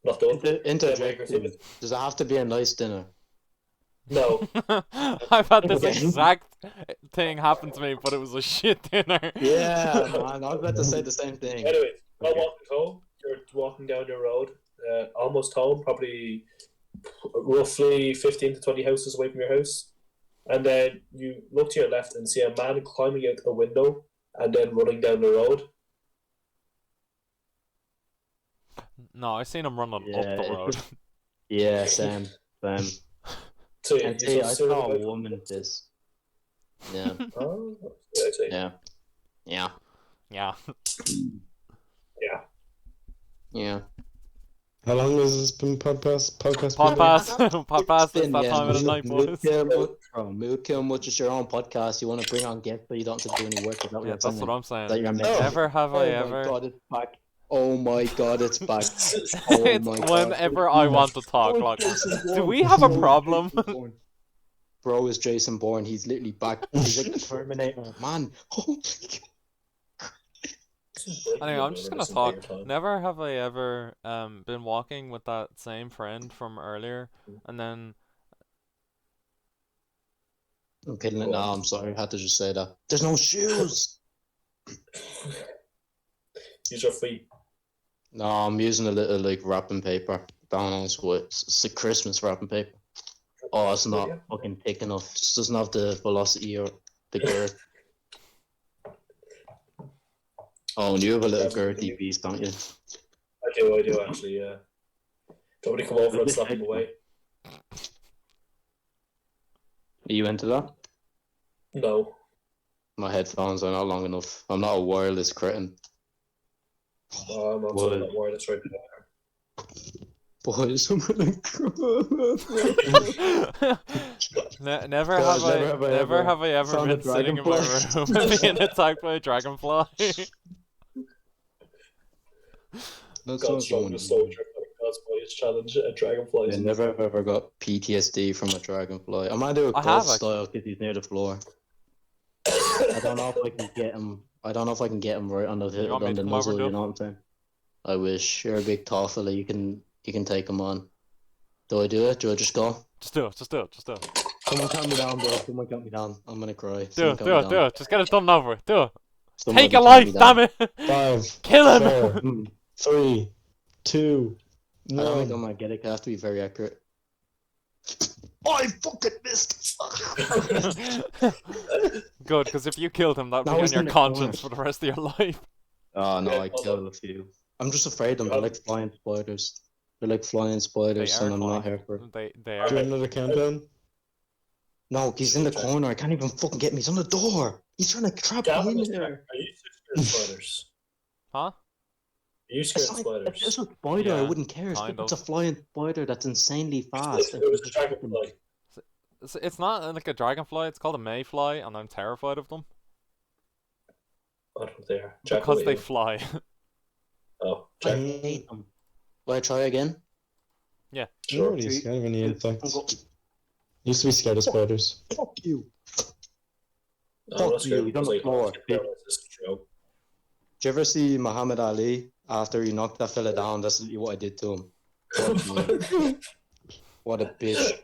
Not done. Interject. Does it have to be a nice dinner? No. I've had this Okay. exact thing happen to me, but it was a shit dinner. Yeah, man. I was about to say the same thing. Anyway, while Okay. walking home, you're walking down your road, almost home, probably roughly 15 to 20 houses away from your house. And then you look to your left and see a man climbing out a window and then running down the road. No, I seen him running Yeah, up the road. Yeah, same. So yeah, And you see, I just sort of saw a like, woman this. Yeah. oh, yeah, I see. Yeah. Yeah. Yeah. Yeah. Yeah. How long has this been podcast? Podcast is that time of the night, boys. Mood kill much is your own podcast. You want to bring on guests, but you don't have to do any work. Is that what Yeah, you're that's saying? what I'm Is that saying. your message? Never have I Oh my ever. god, it's back. Oh my god, it's back. Oh It's my god. whenever I want to talk. Oh, Like, Jason do Bourne. we have a Bro, problem? Jason Bourne. Bro is Jason Bourne. He's literally back. He's like the Terminator. Man. Oh my god. Anyway, I'm just gonna talk. Never have I ever been walking with that same friend from earlier, and then I'm kidding it now. I'm sorry. I had to just say that. There's no shoes. Use your feet. No, I'm using a little like wrapping paper. Don't know what. It's like Christmas wrapping paper. Oh, it's not fucking thick enough. It just doesn't have the velocity or the girth. Oh, and you have a little girthy piece, don't you? I do actually, yeah. Do you want me to come over and slap him away? Are you into that? No. My headphones are not long enough. I'm not a wireless cretin. Oh, I'm not Well, saying that word, that's right. Boys, I'm gonna never God, have I ever found a been sitting in my dragonfly. room and being attacked by a dragonfly. That's God, not strong going. the soldier. God's Boys challenge at Dragonflies. I never have ever got PTSD from a dragonfly. I might do a I have, ghost style because he's near the floor. I don't know if I can get him. I don't know if I can get him right on the You want me on to the come over, muzzle. You Duff? know what I'm saying? I wish you're a big tall fella. You can take him on. Do I do it? Do I just go? Just do it. Just do it. Just do it. Someone calm me down, bro. Someone calm me down. I'm gonna cry. Do Someone it. calm Do me it. down. Do it. Just get it done over. Do it. Somebody Take a calm life, me down. damn it! 5, Kill him! 4, 3, 2, I don't think I 1. might get it. 'Cause I have to be very accurate. Oh, I fucking missed. Good, because if you killed him, that would That be on was your in the conscience corner. for the rest of your life. Oh no, Yeah, I hold killed on. a few. I'm just afraid of them. They're like flying spiders. They're like flying spiders, They and are I'm flying. not here for it. They Do you are. want another countdown? No, he's in the corner. I can't even fucking get me. He's on the door. He's trying to trap me in there. Are you scared of spiders? Huh? Are you scared It's of like, spiders? it's a spider. I Yeah, wouldn't care. kind It's of. a flying spider that's insanely fast. It was a dragonfly. It's not like a dragonfly, it's called a mayfly, and I'm terrified of them. I don't dare. Because they Jack fly. Oh, I Jack. hate them. Will I try again? I'm Sure. already scared of any insects. Go- Used to be scared of spiders. Fuck you. No, Fuck that's you, good. he's I on was the like, floor. this is true. Did you ever see Muhammad Ali after he knocked that fella down? That's what I did to him. Fuck me. What a bitch.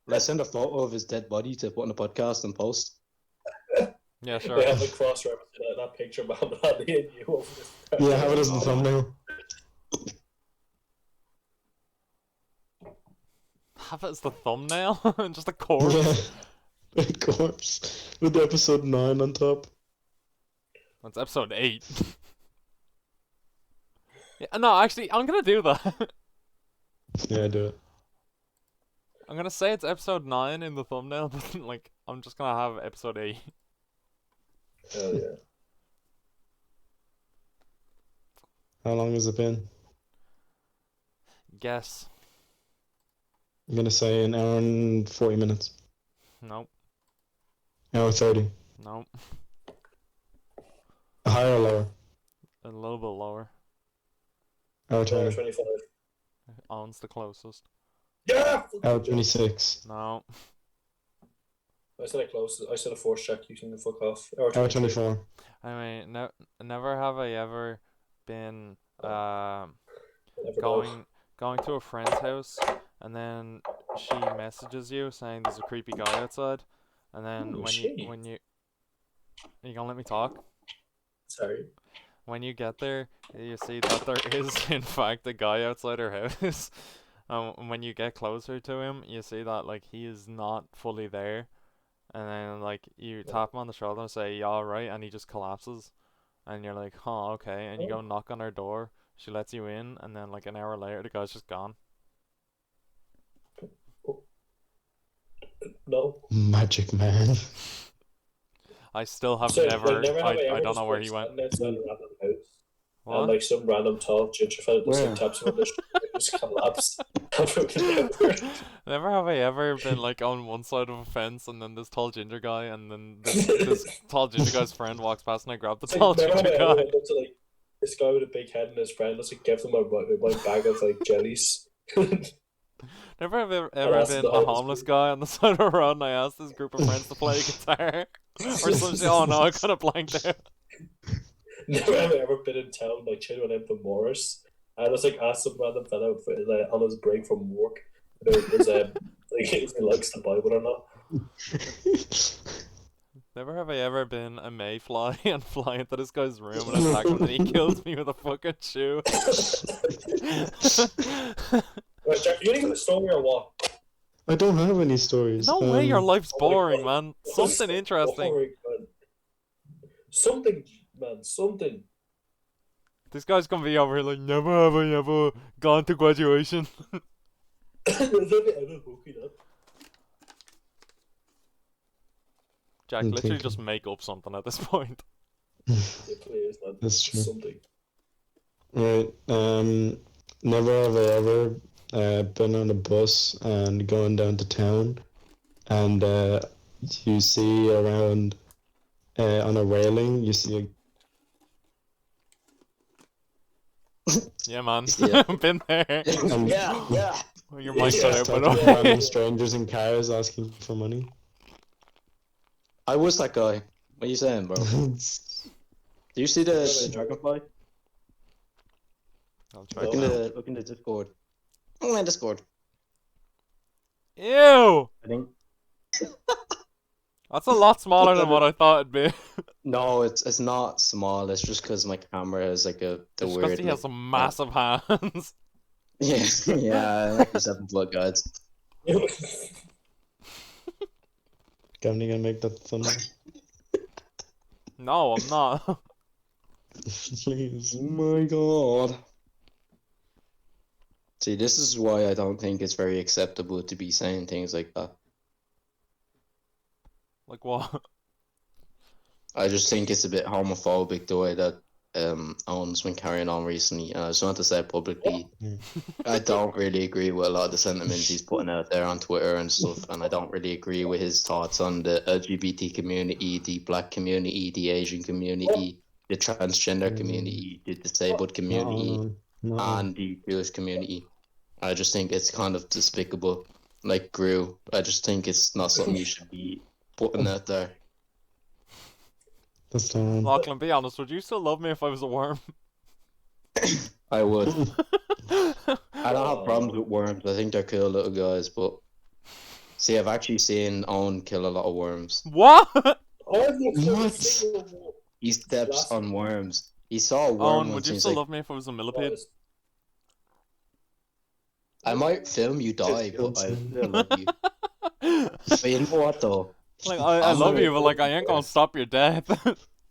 Will I send a photo of his dead body to put on the podcast and post? Yeah, sure. They have like cross referencing that picture of Muhammad Ali and you over this. Yeah, have it as the thumbnail. Have it as the thumbnail? Just a corpse? Yeah. A corpse. With the episode 9 on top. That's episode 8. Yeah, no, actually, I'm gonna do that. Yeah, do it. I'm gonna say it's episode 9 in the thumbnail, but like, I'm just gonna have episode 8. Hell yeah. How long has it been? Guess. I'm gonna say an hour and 40 minutes. Nope. Hour 30. Nope. Higher or lower? A little bit lower. Hour Hour 20. 25. On's the closest. Yeah! Hour 26. No. I said it close. I said a force check. You can fuck off. Hour Hour 23. 24. I mean, never have I ever been Never know. going to a friend's house, and then she messages you saying there's a creepy guy outside, and then Ooh, when shit. you are you gonna let me talk? Sorry. When you get there, you see that there is in fact a guy outside her house. When you get closer to him, you see that like he is not fully there, and then like you tap him on the shoulder and say, "You alright?" and he just collapses, and you're like, "Huh, okay," and you go knock on her door. She lets you in, and then like an hour later, the guy's just gone. No. Magic man. I still have So, never. like, I ever don't just know where been he went. standing outside a random house, What? and like some random tall ginger fella just Where? like taps him on the shoulder, just collapsed. Fucking Never have I ever been like on one side of a fence, and then this tall ginger guy, and then this tall ginger guy's friend walks past, and I grab the It's like, tall never ginger have I ever guy. went up to like this guy with a big head and his friend just like give them my bag of like jellies. Never have ever that's been the a hardest homeless thing. guy on the side of the road, and I asked this group of friends to play guitar or some shit. Oh no, I kind of blanked out. Never have I ever been in town like chilling with the Morris. I just like asked some random fellow for, like, on his break from work about his like if he likes the Bible or not. Never have I ever been a mayfly and fly into this guy's room and attack him, and he kills me with a fucking shoe. Right, Jack, you need a story or what? I don't have any stories. No way, your life's Oh my boring, God. man. Something interesting. Boring, man. Something, man, something. This guy's gonna be over here like, never have I ever gone to graduation. Jack, I'm literally thinking. just make up something at this point. That's true. Something. Right. Never have I ever been on a bus and going down to town, and you see around on a railing, you see Yeah, man. Yeah. Been there. And yeah. Your mic cut out, by the talking to way. random strangers in cars asking for money. I was that guy. What are you saying, bro? Do you see the dragonfly? I'll try Look it in now. the Discord. Oh, my Discord. Ew! I think. That's a lot smaller than what I thought it'd be. No, it's not small. It's just because my camera has like the It's because weird. he has some massive hands. Yeah, yeah. Like the 7-foot guys. Gavin, you gonna make that thumbnail? No, I'm not. Please. Oh my god. See, this is why I don't think it's very acceptable to be saying things like that. Like what? I just think it's a bit homophobic the way that Owen's been carrying on recently, and I just want to say publicly, I don't really agree with a lot of the sentiments he's putting out there on Twitter and stuff, and I don't really agree with his thoughts on the LGBT community, the black community, the Asian community, the transgender community, the disabled community, and the Jewish community. I just think it's kind of despicable. Like Gru, I just think it's not something you should be putting out there. That's fine. Lachlan, be honest, would you still love me if I was a worm? I would. I don't have problems with worms. I think they're cool little guys, but see, I've actually seen Owen kill a lot of worms. What? What? He steps on worms. He saw a worm Owen, would once you and he's still like, love me if I was a millipede? I might film you die, but I still love you. But you know what though? Like, I love you, but like, I ain't gonna stop your death.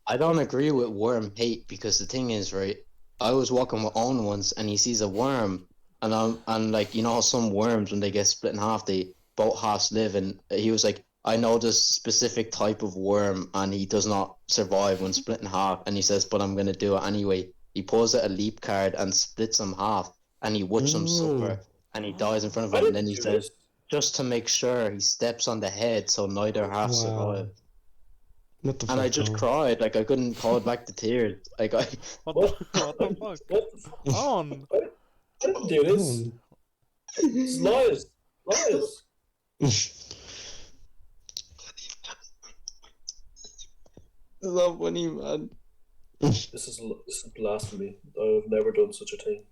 I don't agree with worm hate because the thing is, right? I was walking with Owen once and he sees a worm, and like, you know how some worms when they get split in half, they both halves live, and he was like, I know this specific type of worm and he does not survive when split in half, and he says, but I'm gonna do it anyway. He pulls out a leap card and splits him half, and he whoops him supper, and he dies in front of him, and then he says, just to make sure, he steps on the head so neither half survive. What the And fuck? I just Owen? cried, like I couldn't hold back the tears. Like What the fuck? Owen! I didn't do this. It's lies. Lies. It's not funny, man. This is blasphemy. I've never done such a thing.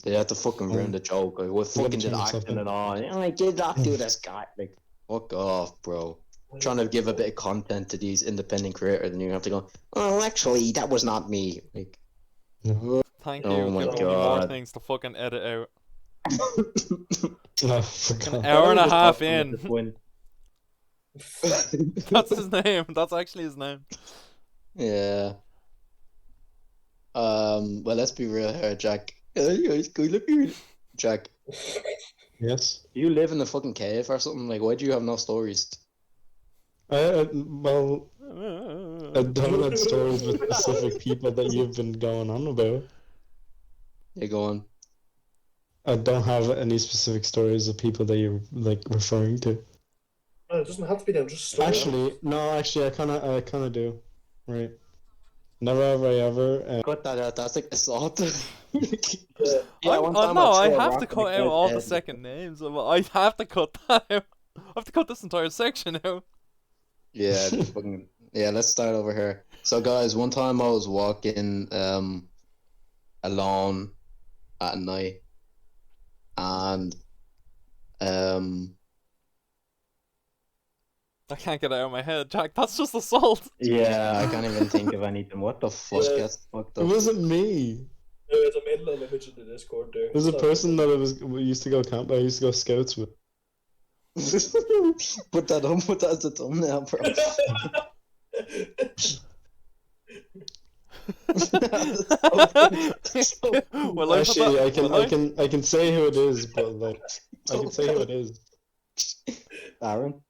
They had to fucking ruin the joke. Like, what fucking did change acting something. and all? And I did not do this guy. Like, fuck off, bro. Trying to give a bit of content to these independent creators, and you have to go, oh, actually, that was not me. Like, Thank Oh you, my giving me more God. things to fucking edit out. Oh, fuck off. Hour and a half Just in. this one. That's his name. That's actually his name. Yeah. Well, let's be real here, Jack. Jack, Yes. do you live in a fucking cave or something? Like, why do you have no stories? Well, I don't have stories with specific people that you've been going on about. You're going, I don't have any specific stories of people that you're like referring to. No, it doesn't have to be them. Just story. Actually, I kind of do. Right. Never have I ever. cut that out. That's like assault. No, I have to cut out all the second names. I have to cut that out. I have to cut this entire section out. Yeah, just fucking, yeah. Let's start over here. So, guys, one time I was walking alone at night, and I can't get it out of my head, Jack. That's just assault. yeah, I can't even think of anything. What the fuck? Yeah. Gets fucked It up. wasn't me. There's a middle image in the Discord there. It was a person that we used to go camp. I used to go scouts with. Put that on. Put that as the thumbnail, bro. Well, Actually, I can say who it is, but like I can say who it is. Aaron.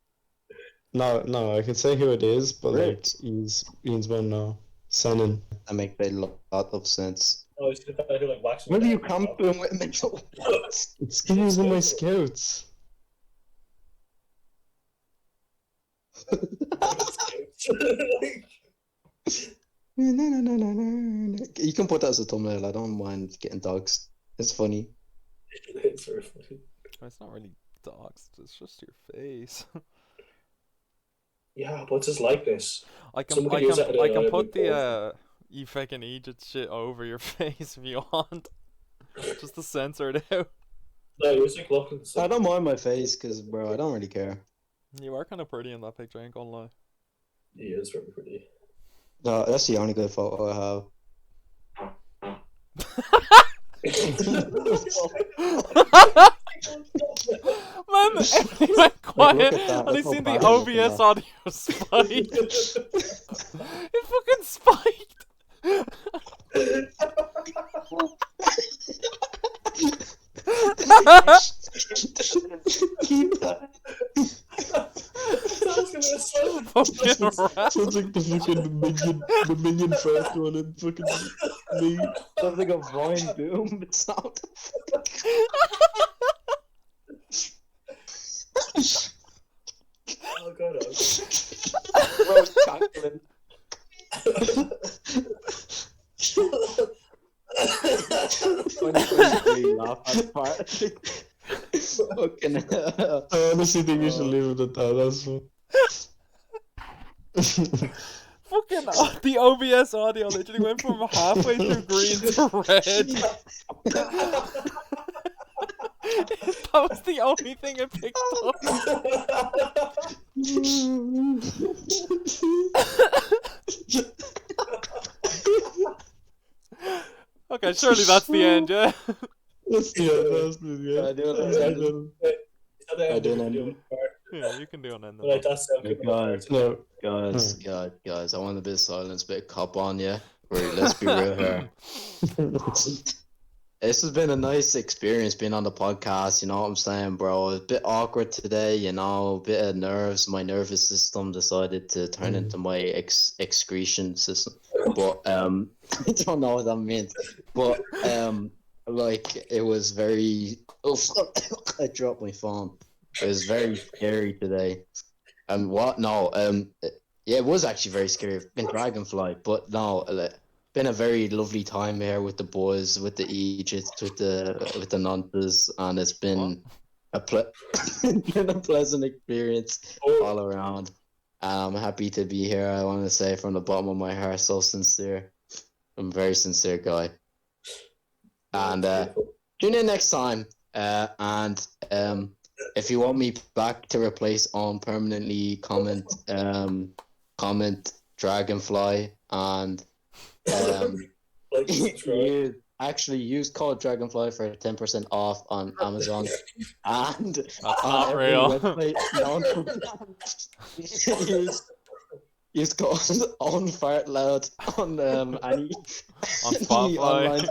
No, I can say who it is, but like Right. Ian's won't know. Senan. That makes a lot of sense. Oh, he's the guy who like waxes. Where do you come from with mental? It's Ian's in my scouts. You can put that as a thumbnail. I don't mind getting dogs. It's funny. It's very funny. It's not really dogs. It's just your face. Yeah, what's his likeness? I can Someone I could use can that in I an can Iron put Man the Ye Feckin Eejits shit over your face if you want. Just to censor it out. No, he was like looking. I don't mind my face because, bro, I don't really care. You are kind of pretty in that picture, I ain't gonna lie. He is very pretty. No, that's the only good photo I have. Man, everything went quiet, at that, and I that's how seen the bad it is OBS now. audio spike. It fucking spiked. Fucking rat. Sounds like the minion first one and fucking me. Sounds like a Vine boom sound. Oh god, Bro, cackling. Laugh at the part. Fucking hell. I honestly think you should leave it at that. That's fun. Fucking the OBS audio literally went from halfway through green to red. That was the only thing I picked up. Okay, surely that's the end, yeah? That's the end. That's the end. I do know. Yeah, you can do an end. Right, that's okay. No. Guys, I want a bit of silence, bit of cop on, yeah? Let's be real here. This has been a nice experience being on the podcast, you know what I'm saying, bro? A bit awkward today, you know, a bit of nerves. My nervous system decided to turn into my excretion system. But I don't know what that means. But like it was very I dropped my phone. It was very scary today. Yeah, it was actually very scary. Been Dragonfly, but no, been a very lovely time here with the boys, with the Eejits, with the Nantas, and it's been been a pleasant experience all around. I'm happy to be here. I want to say from the bottom of my heart, so sincere. I'm a very sincere guy. And tune in next time. And if you want me back to replace on permanently, comment Dragonfly and use code Dragonfly for 10% off on Amazon and That's not real. Use code on Fart Loud on any On Spotify.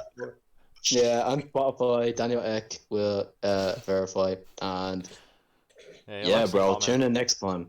Yeah, on Spotify. Daniel Eck will verify, and yeah, bro, tune in next time.